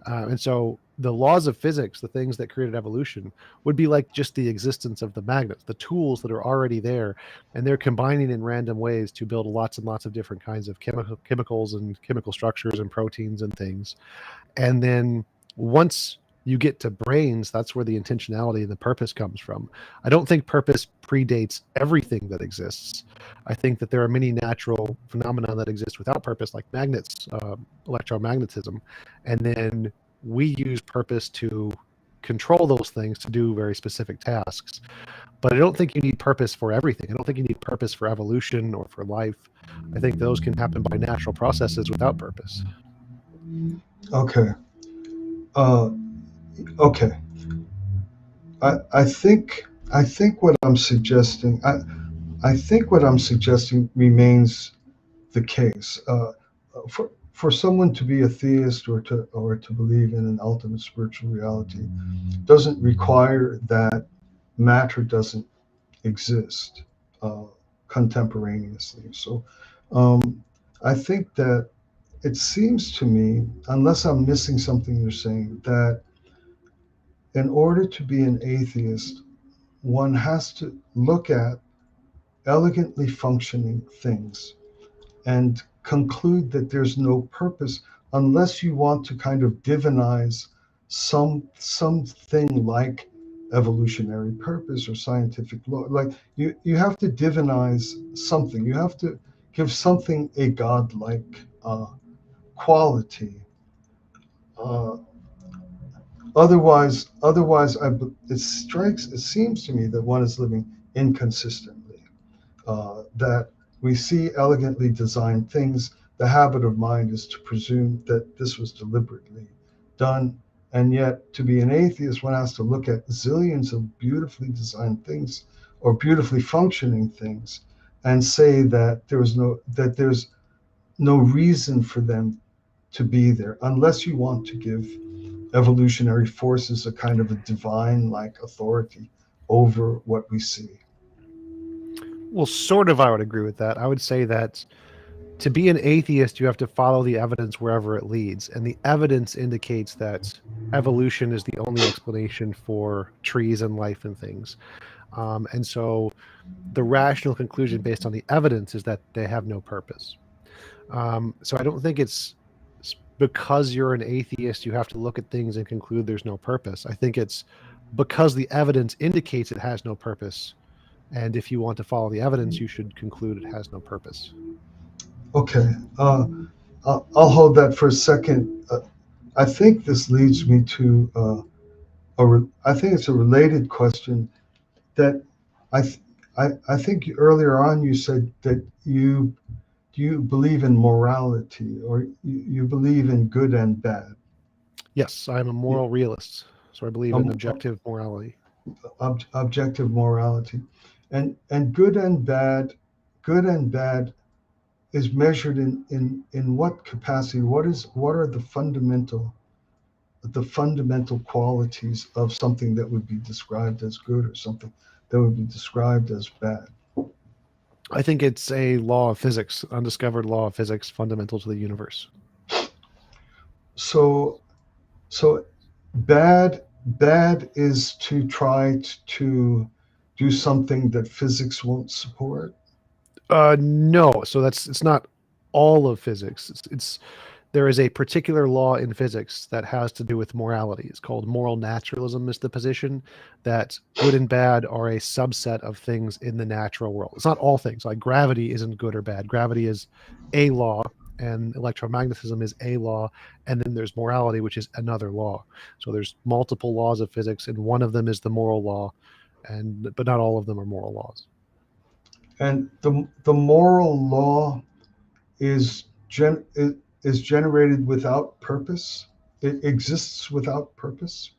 And so the laws of physics, the things that created evolution, would be like just the existence of the magnets, the tools that are already there, and they're combining in random ways to build lots and lots of different kinds of chemicals and chemical structures and proteins and things. And then once you get to brains, that's where the intentionality and the purpose comes from. I don't think purpose predates everything that exists. I think that there are many natural phenomena that exist without purpose, like magnets, electromagnetism, and then we use purpose to control those things to do very specific tasks. But I don't think you need purpose for everything. I don't think you need purpose for evolution or for life. I think those can happen by natural processes without purpose.
Okay. Uh, okay. I think what I'm suggesting. I think what I'm suggesting remains the case. For someone to be a theist or to believe in an ultimate spiritual reality doesn't require that matter doesn't exist uh, contemporaneously. So I think that it seems to me, unless I'm missing something you're saying, that in order to be an atheist, one has to look at elegantly functioning things and conclude that there's no purpose, unless you want to kind of divinize something like evolutionary purpose or scientific law. Like you have to divinize something. You have to give something a godlike quality. Uh, otherwise, it seems to me that one is living inconsistently. That we see elegantly designed things. The habit of mind is to presume that this was deliberately done. And yet, to be an atheist, one has to look at zillions of beautifully designed things or beautifully functioning things and say that there's no reason for them to be there unless you want to give evolutionary forces a kind of a divine like authority over what we see.
Well, sort of, I would agree with that. I would say that to be an atheist, you have to follow the evidence wherever it leads. And the evidence indicates that evolution is the only explanation for trees and life and things. And so the rational conclusion based on the evidence is that they have no purpose. So I don't think it's because you're an atheist, you have to look at things and conclude there's no purpose. I think it's because the evidence indicates it has no purpose. And if you want to follow the evidence, you should conclude it has no purpose.
Okay, I'll hold that for a second. I think this leads me to I think it's a related question that I, th- I think earlier on you said that you believe in morality or you believe in good and bad.
Yes, I'm a
You-
moral realist, so I believe in
Um,
objective morality.
objective morality, and good and bad is measured in what capacity? What are the fundamental qualities of something that would be described as good or something that would be described as bad?
I think it's a law of physics, undiscovered law of physics, fundamental to the universe.
So so bad is to try to do something that physics won't support.
No, so it's not all of physics. It's there is a particular law in physics that has to do with morality. It's called moral naturalism. Is the position that good and bad are a subset of things in the natural world. It's not all things. Like gravity isn't good or bad. Gravity is a law, and electromagnetism is a law, and then there's morality, which is another law. So there's multiple laws of physics, and one of them is the moral law, and but not all of them are moral laws.
And the moral law is is generated without purpose. It exists without purpose.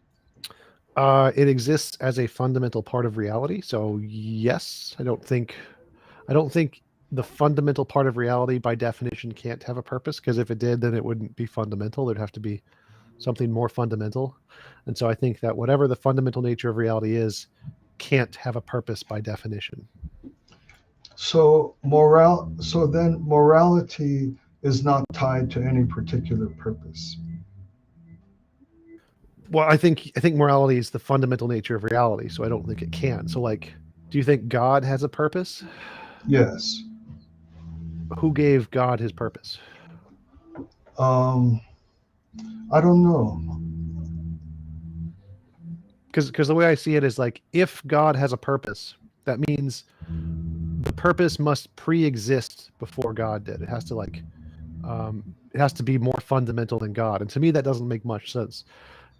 It exists as a fundamental part of reality. So yes, I don't think the fundamental part of reality by definition can't have a purpose, because if it did, then it wouldn't be fundamental. There'd have to be something more fundamental. And so I think that whatever the fundamental nature of reality is can't have a purpose by definition.
So then morality is not tied to any particular purpose.
Well, I think morality is the fundamental nature of reality, so I don't think it can. So like, do you think God has a purpose?
Yes.
Who gave God his purpose?
Um, I don't know.
Because the way I see it is like, if God has a purpose, that means the purpose must pre-exist before God did. It has to be more fundamental than God. And to me, that doesn't make much sense.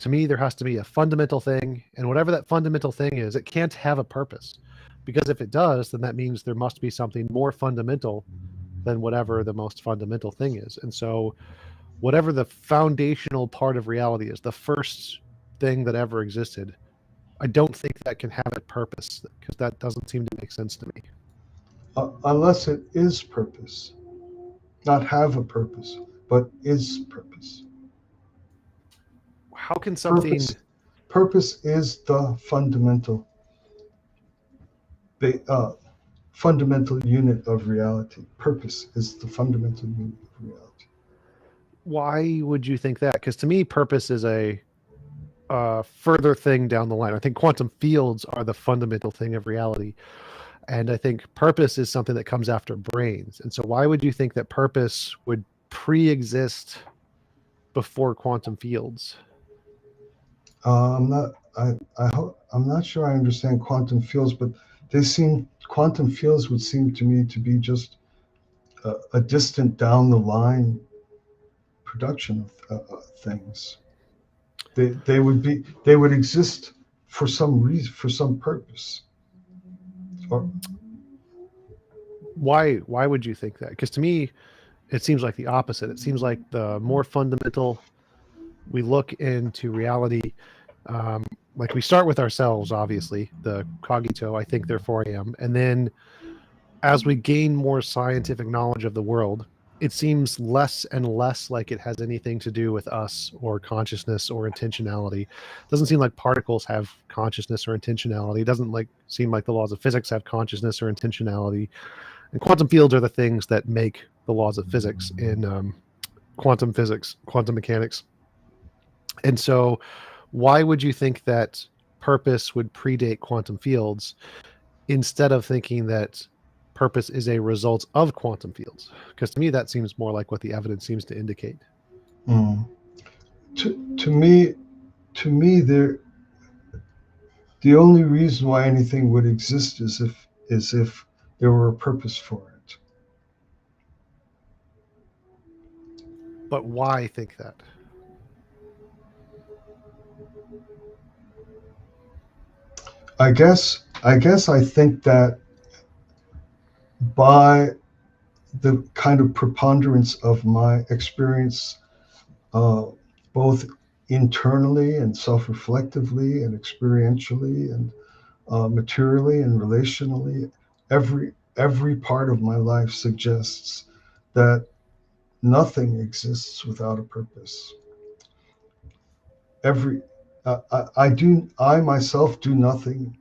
To me, there has to be a fundamental thing, and whatever that fundamental thing is, it can't have a purpose. Because if it does, then that means there must be something more fundamental than whatever the most fundamental thing is. And so, whatever the foundational part of reality is, the first thing that ever existed, I don't think that can have a purpose, because that doesn't seem to make sense to me.
Unless it is purpose, not have a purpose, but is purpose.
How can something
Purpose, purpose is the uh, fundamental unit of reality. Purpose is the fundamental unit of reality.
why would you think that? Because to me, purpose is a further thing down the line. I think quantum fields are the fundamental thing of reality. And I think purpose is something that comes after brains. And so why would you think that purpose would pre-exist before quantum fields?
I'm not. I'm not sure I understand quantum fields, but quantum fields would seem to me to be just a distant down the line production of things. They would exist for some reason, for some purpose. Or
Why would you think that? Because to me, it seems like the opposite. It seems like the more fundamental we look into reality, um, like we start with ourselves, obviously, the cogito, I think, therefore I am. And then as we gain more scientific knowledge of the world, it seems less and less like it has anything to do with us or consciousness or intentionality. It doesn't seem like particles have consciousness or intentionality. It doesn't like seem like the laws of physics have consciousness or intentionality. And quantum fields are the things that make the laws of physics in quantum physics, quantum mechanics. And so, why would you think that purpose would predate quantum fields instead of thinking that purpose is a result of quantum fields? Because to me, that seems more like what the evidence seems to indicate.
mm, to me, there the only reason why anything would exist is if there were a purpose for it.
But why think that?
I think that by the kind of preponderance of my experience, uh, both internally and self-reflectively and experientially and materially and relationally, every part of my life suggests that nothing exists without a purpose. Every I myself do nothing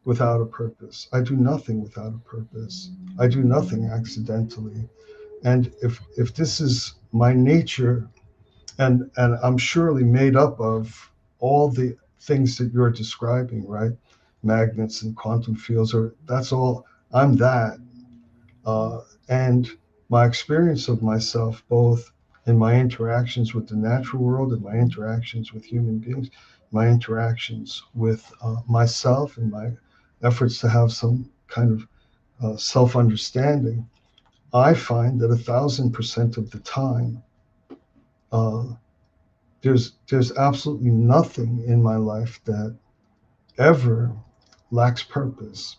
without a purpose. I do nothing without a purpose. I do nothing accidentally. And if this is my nature, and I'm surely made up of all the things that you're describing, right? Magnets and quantum fields, or that's all. I'm that. And my experience of myself, both in my interactions with the natural world and my interactions with human beings, my interactions with myself and my efforts to have some kind of self-understanding, I find that 1,000% of the time, uh, there's absolutely nothing in my life that ever lacks purpose.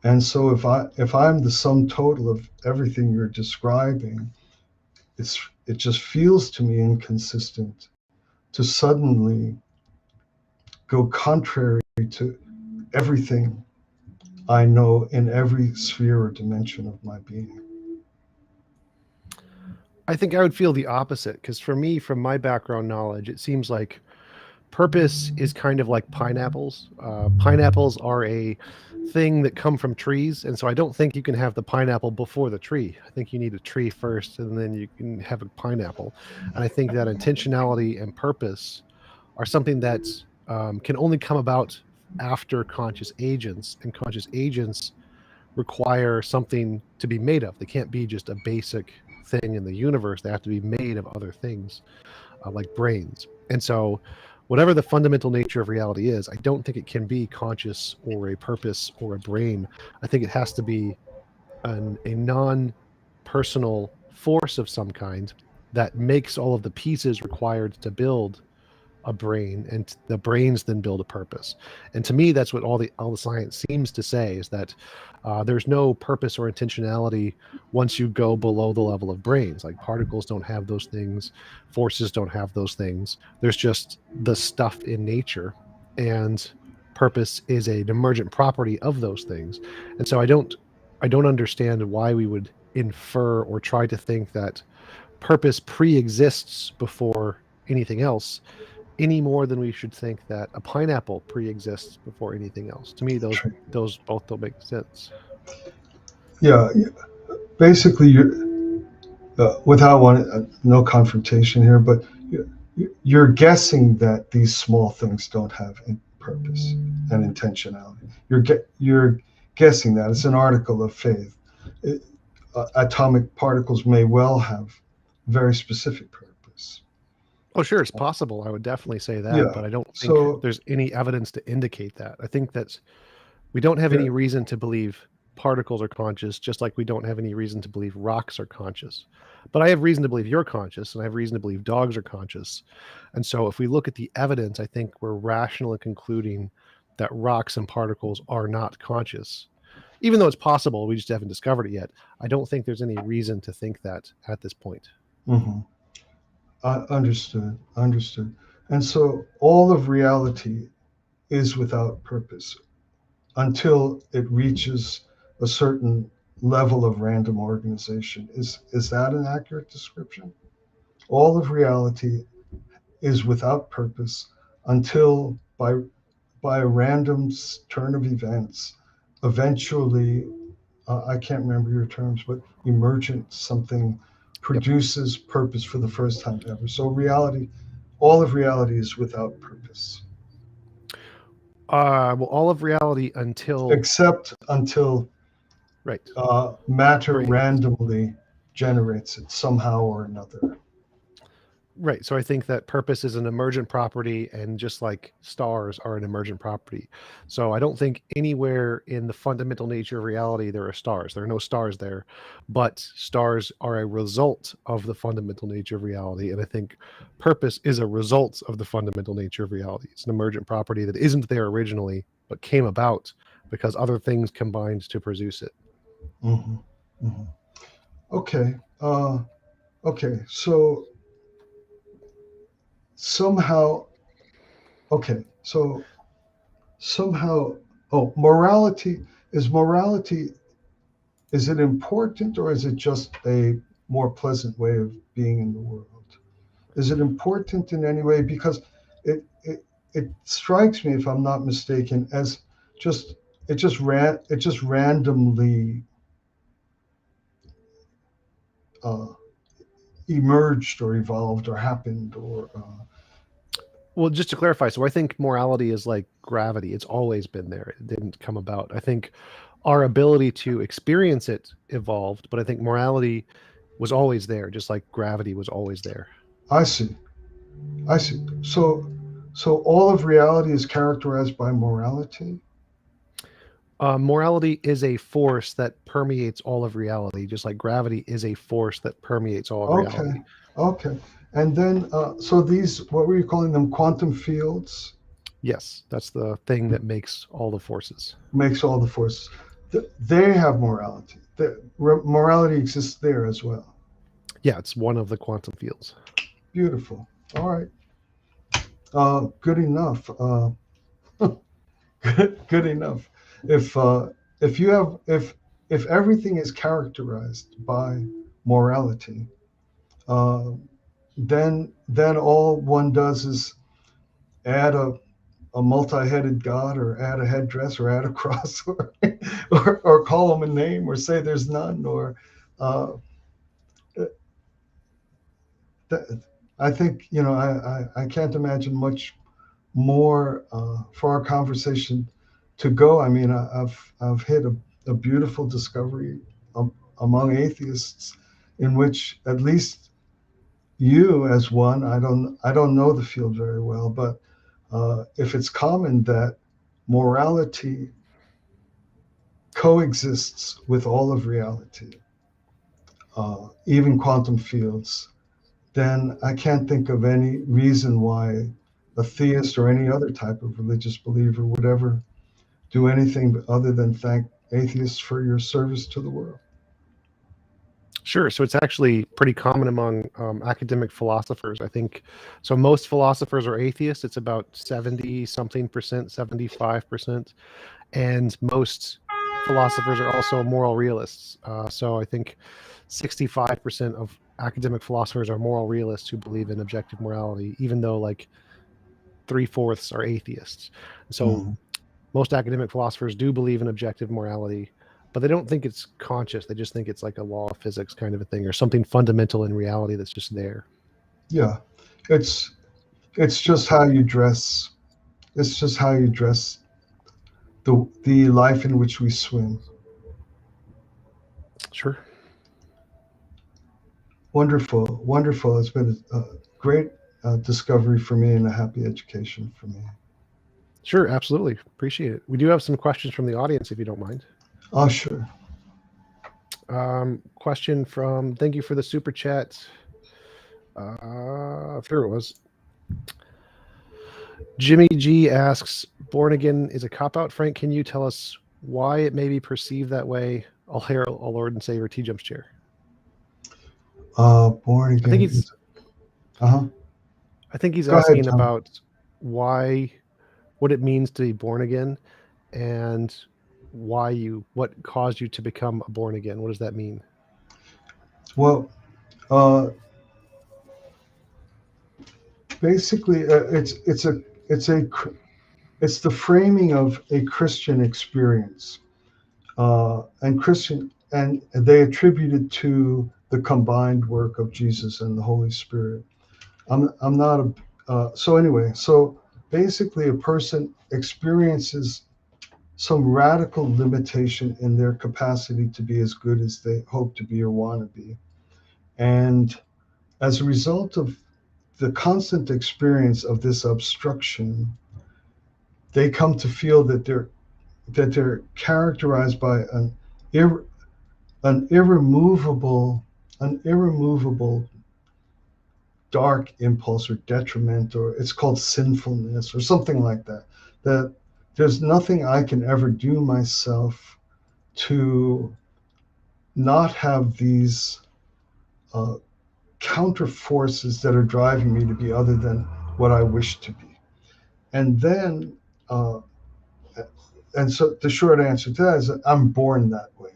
And so if I'm the sum total of everything you're describing, it just feels to me inconsistent to suddenly go contrary to everything I know in every sphere or dimension of my being.
I think I would feel the opposite because for me, from my background knowledge, it seems like purpose is kind of like pineapples. Pineapples are a thing that come from trees, and so I don't think you can have the pineapple before the tree. I think you need a tree first, and then you can have a pineapple. And I think that intentionality and purpose are something that can only come about after conscious agents, and conscious agents require something to be made of. They can't be just a basic thing in the universe. They have to be made of other things, like brains. And so, whatever the fundamental nature of reality is, I don't think it can be conscious or a purpose or a brain. I think it has to be a non personal force of some kind that makes all of the pieces required to build a brain, and the brains then build a purpose. And to me, that's what all the science seems to say, is that there's no purpose or intentionality once you go below the level of brains. Like particles don't have those things, forces don't have those things. There's just the stuff in nature, and purpose is an emergent property of those things. And so I don't understand why we would infer or try to think that purpose pre-exists before anything else, any more than we should think that a pineapple pre-exists before anything else. To me, those both don't make sense.
Yeah, basically, without no confrontation here, but you're guessing that these small things don't have purpose and intentionality. You're guessing that it's an article of faith. Atomic particles may well have very specific purpose.
Oh, sure, it's possible. I would definitely say that,
Yeah.
but I don't think
So
there's any evidence to indicate that. I think that we don't have
yeah.
any reason to believe particles are conscious, just like we don't have any reason to believe rocks are conscious. But I have reason to believe you're conscious, and I have reason to believe dogs are conscious. And so if we look at the evidence, I think we're rational in concluding that rocks and particles are not conscious. Even though it's possible, we just haven't discovered it yet. I don't think there's any reason to think that at this point.
Hmm. Understood. Understood. And so all of reality is without purpose until it reaches a certain level of random organization. Is that an accurate description? All of reality is without purpose until by a random turn of events, eventually, I can't remember your terms, but emergent something
Yep.
produces purpose for the first time ever. So reality, all of reality is without purpose,
Well, all of reality until
except until
right.
matter
Right.
randomly generates it somehow or another.
Right. So I think that purpose is an emergent property, and just like stars are an emergent property. So I don't think anywhere in the fundamental nature of reality there are stars. There are no stars there, but stars are a result of the fundamental nature of reality. And I think purpose is a result of the fundamental nature of reality. It's an emergent property that isn't there originally, but came about because other things combined to produce it.
Hmm. Hmm. Okay. Okay. So somehow, okay. So somehow, oh, morality, is it important or is it just a more pleasant way of being in the world? Is it important in any way? Because it strikes me, if I'm not mistaken, as just it just randomly uh, emerged or evolved or happened or
Well, just to clarify, so I think morality is like gravity. It's always been there. It didn't come about. I think our ability to experience it evolved, but I think morality was always there, just like gravity was always there.
I see. I see. So all of reality is characterized by morality.
Morality is a force that permeates all of reality, just like gravity is a force that permeates all of
Okay.
reality.
Okay. And then, so these, what were you calling them? Quantum fields
Yes, that's the thing that makes all the forces.
makes all the forces. They have morality. Morality exists there as well.
Yeah, it's one of the quantum fields.
Beautiful. All right. Good enough. Good enough. If if you have if everything is characterized by morality, uh, then all one does is add a multi-headed god or add a headdress or add a cross or call him a name or say there's none or uh, I think I can't imagine much more for our conversation to go. I mean, I've hit a beautiful discovery among atheists in which at least you as one, I don't know the field very well, but if it's common that morality coexists with all of reality, even quantum fields, then I can't think of any reason why a theist or any other type of religious believer would ever do anything other than thank atheists for your service to the world.
Sure. So it's actually pretty common among academic philosophers. I think so. Most philosophers are atheists. It's about 70 something percent, 75%. And most philosophers are also moral realists. So I think 65% of academic philosophers are moral realists who believe in objective morality, even though like three-fourths are atheists. So
Mhm.
most academic philosophers do believe in objective morality, but they don't think it's conscious. They just think it's like a law of physics kind of a thing, or something fundamental in reality that's just there.
Yeah, it's it's just how you dress. It's just how you dress the life in which we swim.
Sure.
Wonderful, wonderful. It's been great, discovery for me and a happy education for me.
Sure, absolutely. Appreciate it. We do have some questions from the audience, if you don't mind.
Oh, sure.
Question from, thank you for the super chat. There it was. Jimmy G asks, born again is a cop out. Frank, can you tell us why it may be perceived that way? I'll hail our Lord and Savior TJump's chair.
Born
I think
again.
he's
Uh-huh.
I think he's
Go ahead,
asking
Tom.
about what it means to be born again and what caused you to become born again. What does that mean?
Well, basically, it's the framing of a Christian experience, and they attribute it to the combined work of Jesus and the Holy Spirit. I'm not a so basically a person experiences some radical limitation in their capacity to be as good as they hope to be or want to be, and as a result of the constant experience of this obstruction, they come to feel that they're characterized by ir, an irremovable an irremovable dark impulse or detriment, or it's called sinfulness or something like that, that there's nothing I can ever do myself to not have these uh, counter forces that are driving me to be other than what I wish to be. And then uh, and so the short answer to that is that I'm born that way.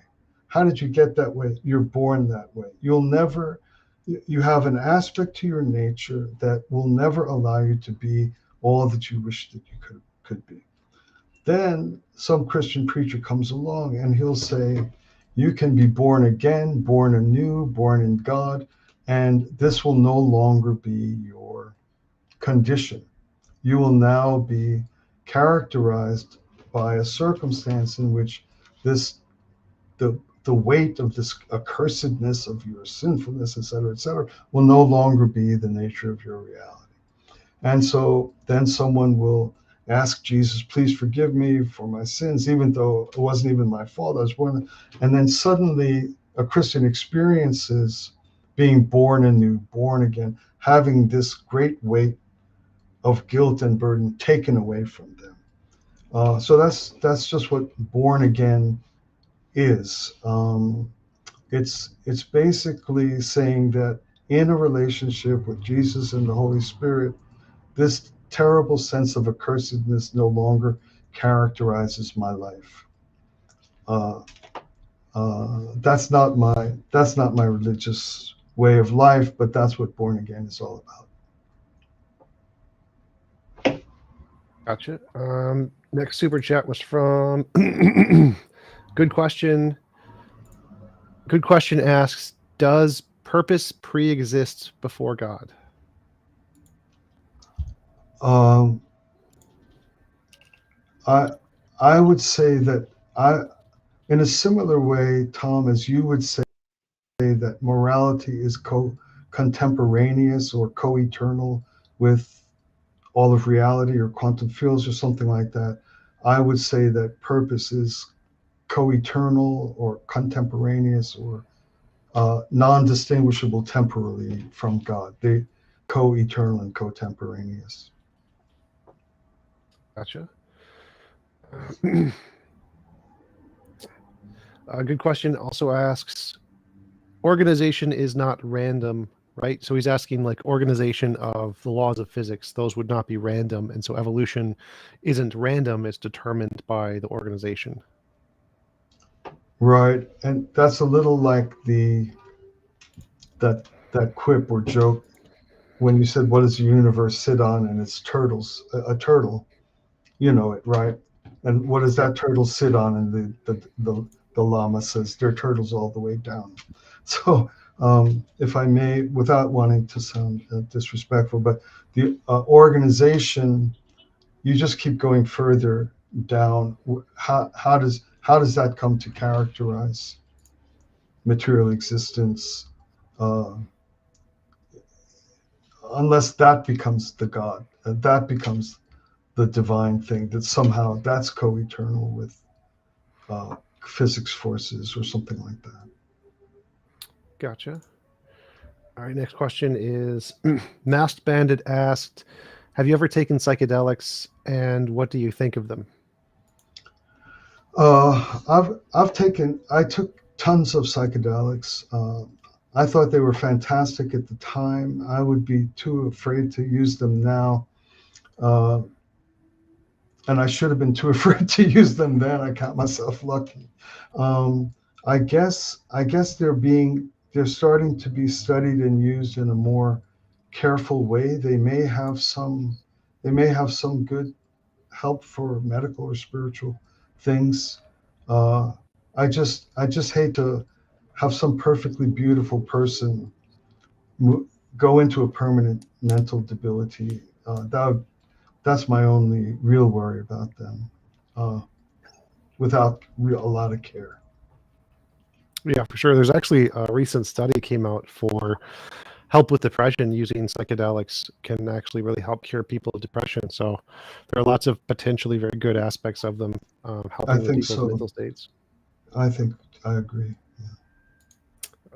How did you get that way? You're born that way. You have an aspect to your nature that will never allow you to be all that you wish that you could be. Then some Christian preacher comes along and he'll say, you can be born again, born anew, born in God, and this will no longer be your condition. You will now be characterized by a circumstance in which this the weight of this accursedness of your sinfulness, et cetera, will no longer be the nature of your reality. And so then someone will ask Jesus, please forgive me for my sins, even though it wasn't even my fault. I was born. And then suddenly a Christian experiences being born anew, born again, having this great weight of guilt and burden taken away from them. So that's just what born again is. It's basically saying that in a relationship with Jesus and the Holy Spirit, this terrible sense of accursedness no longer characterizes my life. Uh, that's not my religious way of life, but that's what born again is all about.
Gotcha. Next super chat was from Good Question. Good Question asks, does purpose pre-exist before God?
Um, I I would say that in a similar way, Tom, as you would say that morality is contemporaneous or co-eternal with all of reality or quantum fields or something like that, I would say that purpose is co-eternal or contemporaneous or non-distinguishable temporally from God. They co-eternal and contemporaneous.
Gotcha. Good Question also asks, organization is not random, right? So he's asking like organization of the laws of physics, those would not be random. And so evolution isn't random, it's determined by the organization.
Right, and that's a little like that quip or joke when you said, "What does the universe sit on?" and it's turtles, a turtle. You know it, right? And what does
Yep.
that turtle sit on? And the llama says, "They're turtles all the way down." So, if I may, without wanting to sound disrespectful, but the organization, you just keep going further down. How does that come to characterize material existence? Uh, unless that becomes the God, that becomes the divine thing, that somehow that's co-eternal with physics forces or something like that.
Gotcha. All right, next question is Masked Bandit asked, have you ever taken psychedelics and what do you think of them?
I took tons of psychedelics. I thought they were fantastic at the time. I would be too afraid to use them now. Uh, and I should have been too afraid to use them then. I count myself lucky. Um, I guess they're starting to be studied and used in a more careful way. They may have some good help for medical or spiritual things. Uh, I just hate to have some perfectly beautiful person go into a permanent mental debility. That's my only real worry about them, uh, without a lot of care.
Yeah, for sure. There's actually a recent study came out for help with depression using psychedelics can actually really help cure people with depression. So there are lots of potentially very good aspects of them
I
helping with
think
people's
so.
mental states.
I think I agree.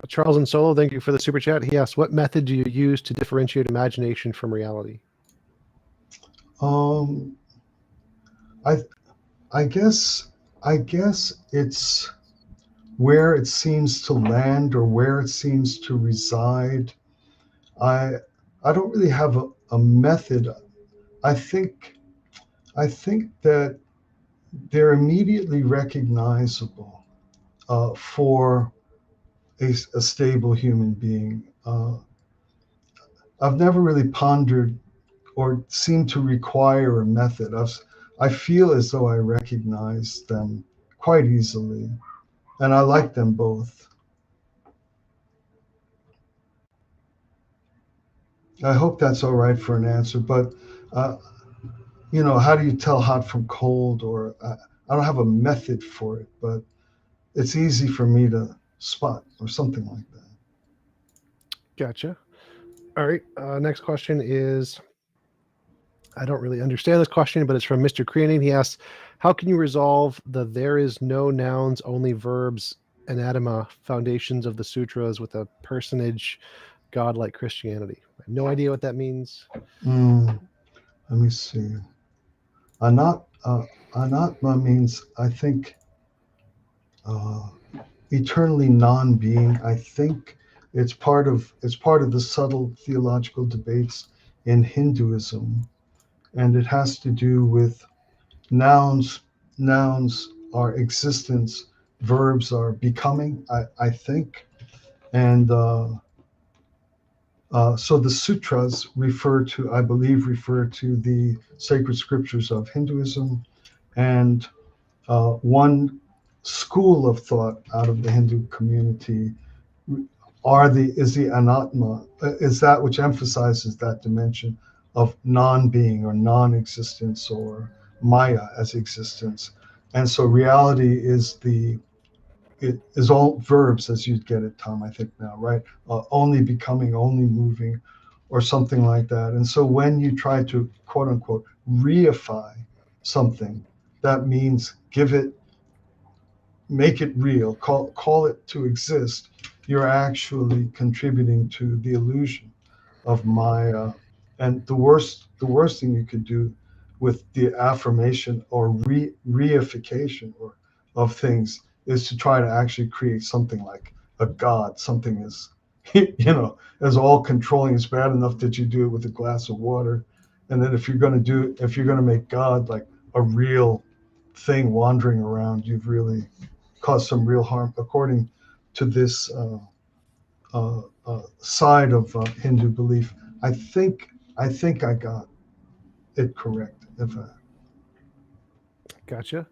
Charles and Solo, thank you for the super chat. He asked, what method do you use to differentiate imagination from reality?
Um, I I guess it's where it seems to land or where it seems to reside. I I don't really have a method. I think I think that they're immediately recognizable for a stable human being. I've never really pondered or seemed to require a method. I feel as though I recognize them quite easily, and I like them both. I hope that's all right for an answer, but uh, how do you tell hot from cold? Or I don't have a method for it, but it's easy for me to spot or something like that.
Gotcha. All right. Next question is I don't really understand this question, but it's from Mr. Creaning. He asks, how can you resolve the there is no nouns, only verbs, anatema foundations of the sutras with a personage godlike Christianity? I have no idea what that means.
Mm, let me see. Anatma means, I think, uh, eternally non-being. I think it's part of the subtle theological debates in Hinduism, and it has to do with nouns. Nouns are existence, verbs are becoming. I think, and so the sutras refer to the sacred scriptures of Hinduism, and one school of thought out of the Hindu community is the anatma, is that which emphasizes that dimension of non-being or non-existence or maya as existence. And so reality it is all verbs, as you'd get it, Tom, I think now, right? Only becoming, only moving, or something like that. And so when you try to quote unquote reify something, that means make it real, call it to exist. You're actually contributing to the illusion of Maya. And the worst thing you could do with the affirmation or reification or of things is to try to actually create something like a god, something as as all controlling. It's bad enough that you do it with a glass of water, and then if you're going to make God like a real thing wandering around, you've really caused some real harm, according to this side of Hindu belief. I think I got it correct. If I,
Gotcha.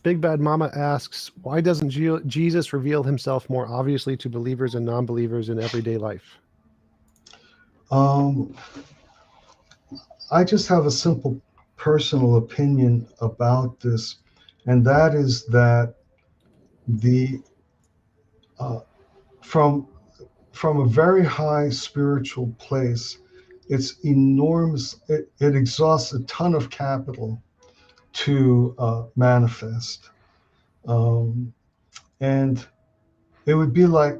Big Bad Mama asks, why doesn't Jesus reveal himself more obviously to believers and non believers in everyday life?
um, I just have a simple personal opinion about this, and that is that the uh, from from a very high spiritual place, it's enormous. It exhausts a ton of capital to manifest, um, and it would be like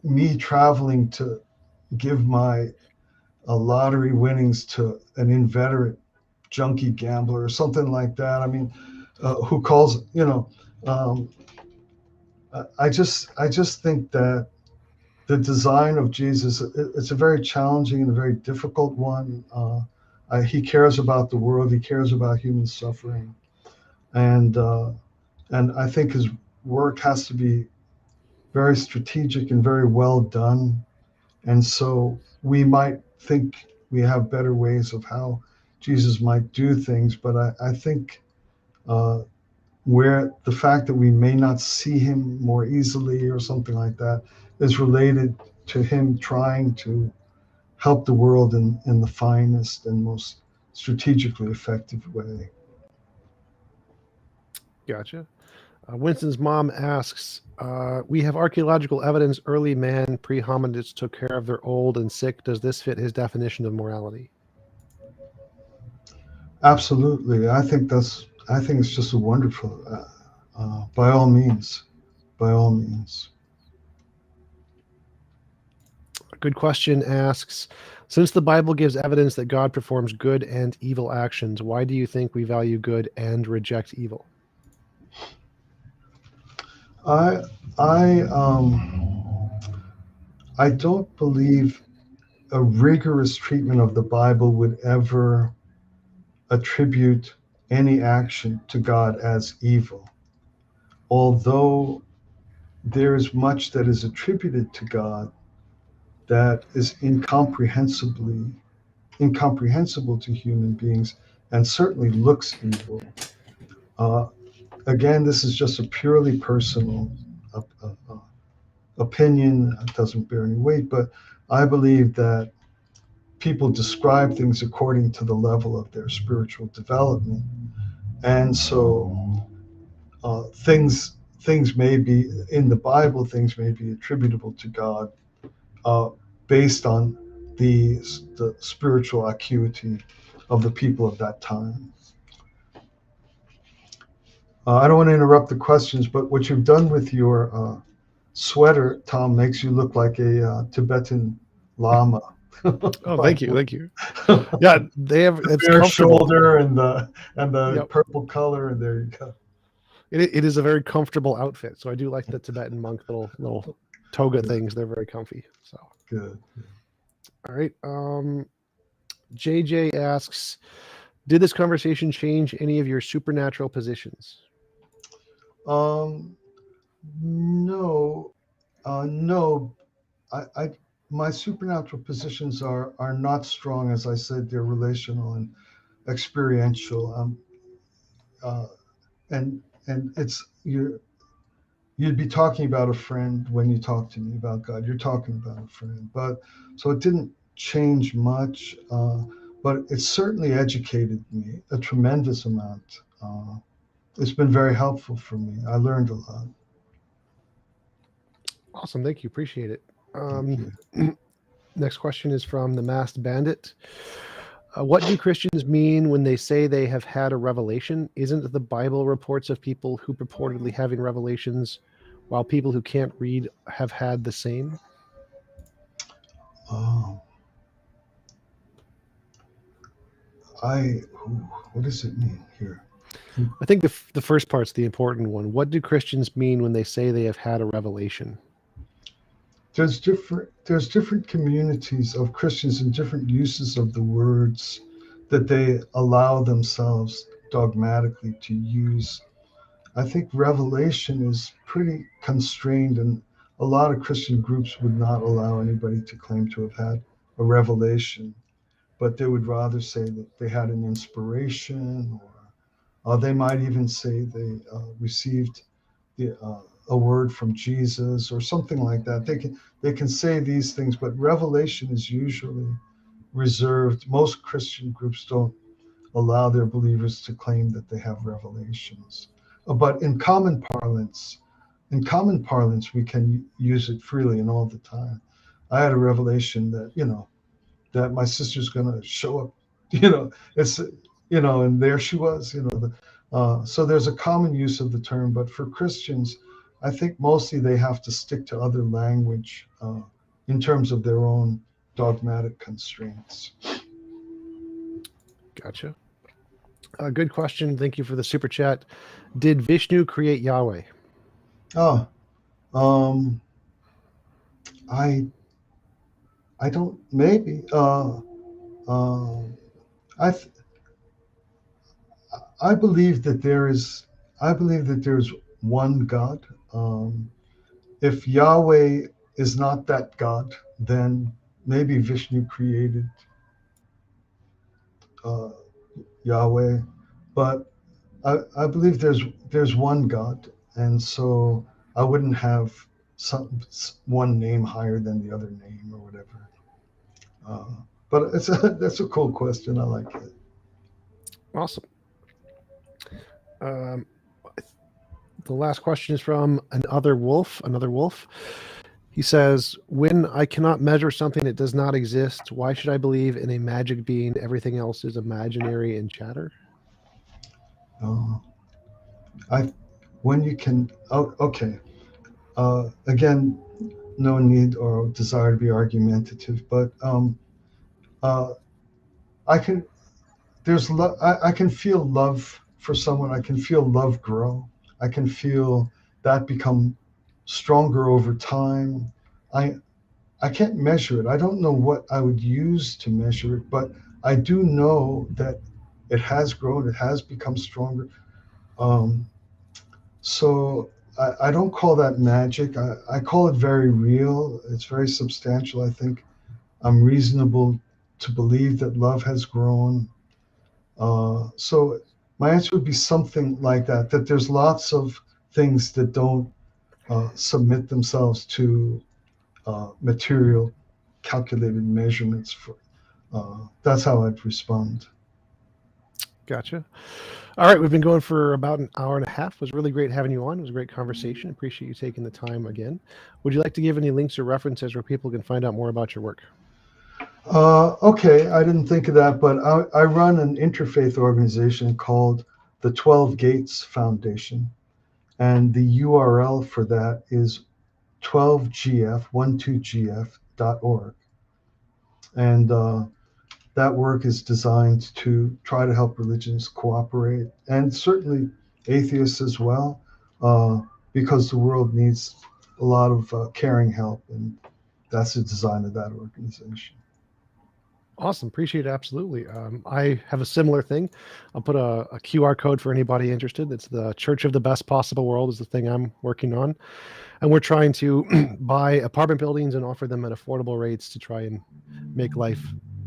me traveling to give my lottery winnings to an inveterate junkie gambler or something like that. I mean, who calls, um, I just think that the design of Jesus, it's a very challenging and a very difficult one. He cares about the world. He cares about human suffering, and I think his work has to be very strategic and very well done. And so we might think we have better ways of how Jesus might do things, but I think uh, where the fact that we may not see him more easily or something like that is related to him trying to help the world in the finest and most strategically effective way.
Gotcha. Winston's mom asks, we have archaeological evidence early man, pre-hominids took care of their old and sick. Does this fit his definition of morality?
Absolutely. I think it's just a wonderful, by all means, by all means.
A good question asks, since the Bible gives evidence that God performs good and evil actions, why do you think we value good and reject evil?
I I I don't believe a rigorous treatment of the Bible would ever attribute any action to God as evil. Although there is much that is attributed to God that is incomprehensible to human beings and certainly looks evil. Uh, Again, this is just a purely personal uh, uh, uh, opinion. It doesn't bear any weight, but I believe that people describe things according to the level of their spiritual development, and so things may be in the Bible, things may be attributable to God uh, based on the spiritual acuity of the people of that time. I don't want to interrupt the questions, but what you've done with your sweater, Tom, makes you look like a Tibetan lama.
Oh,
By
thank you. Thank you. Yeah, they have,
the
it's
bare
comfortable.
shoulder and the
Yep.
purple color, and there you go.
It is a very comfortable outfit. So I do like the Tibetan monk little toga
Good,
things. They're very comfy. So,
good.
all right. JJ asks, did this conversation change any of your supernatural positions?
Um, no, no. I my supernatural positions are not strong, as I said. They're relational and experiential. Uh, and it's you'd be talking about a friend when you talk to me about God. You're talking about a friend, but so it didn't change much, but it certainly educated me a tremendous amount. It's been very helpful for me. I learned a lot.
Awesome. Thank you. Appreciate it.
Thank you.
Next question is from the Masked Bandit. What do Christians mean when they say they have had a revelation? Isn't the Bible reports of people who purportedly having revelations, while people who can't read have had the same?
Oh, I. What does it mean here?
I think the first part's the important one. What do Christians mean when they say they have had a revelation?
There's different communities of Christians and different uses of the words that they allow themselves dogmatically to use. I think revelation is pretty constrained, and a lot of Christian groups would not allow anybody to claim to have had a revelation, but they would rather say that they had an inspiration, or they might even say they received a word from Jesus or something like that. They can say these things, but revelation is usually reserved. Most Christian groups don't allow their believers to claim that they have revelations. But in common parlance, we can use it freely and all the time. I had a revelation that, that my sister's going to show up. You know, it's, you know, and there she was, you know. So there's a common use of the term, but for Christians, I think mostly they have to stick to other language in terms of their own dogmatic constraints.
Gotcha. Good question. Thank you for the super chat. Did Vishnu create Yahweh?
Oh, I don't, maybe. I th- I believe that there's one God. If Yahweh is not that God, then maybe Vishnu created uh, Yahweh. But I believe there's one God, and so I wouldn't have one name higher than the other name or whatever. But that's a cool question. I like it.
Awesome. The last question is from another wolf. He says, when I cannot measure something that does not exist, why should I believe in a magic being? Everything else is imaginary and chatter.
Uh, I when you can. Oh, okay. Again, no need or desire to be argumentative, but uh, I can. There's love. I can feel love for someone. I can feel love grow. I can feel that become stronger over time. I I can't measure it. I don't know what I would use to measure it, but I do know that it has grown. It has become stronger. Um, so I don't call that magic. I call it very real. It's very substantial. I think I'm reasonable to believe that love has grown. So my answer would be something like that, that there's lots of things that don't submit themselves to material calculated measurements. That's how I'd respond.
Gotcha. All right, we've been going for about an hour and a half. It was really great having you on. It was a great conversation. Appreciate you taking the time again. Would you like to give any links or references where people can find out more about your work?
Okay, I didn't think of that, but I run an interfaith organization called the 12 Gates Foundation, and the URL for that is 12gf12gf.org. And that work is designed to try to help religions cooperate, and certainly atheists as well, because the world needs a lot of caring help, and that's the design of that organization.
Awesome. Appreciate it. Absolutely. I have a similar thing. I'll put a QR code for anybody interested. It's the Church of the Best Possible World is the thing I'm working on. And we're trying to buy apartment buildings and offer them at affordable rates to try and make life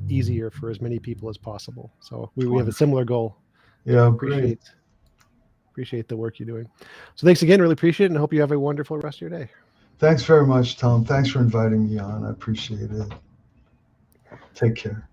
easier for as many people as possible. So we have a similar goal.
Yeah, great.
Appreciate the work you're doing. So thanks again. Really appreciate it, and hope you have a wonderful rest of your day.
Thanks very much, Tom. Thanks for inviting me on. I appreciate it. Take care.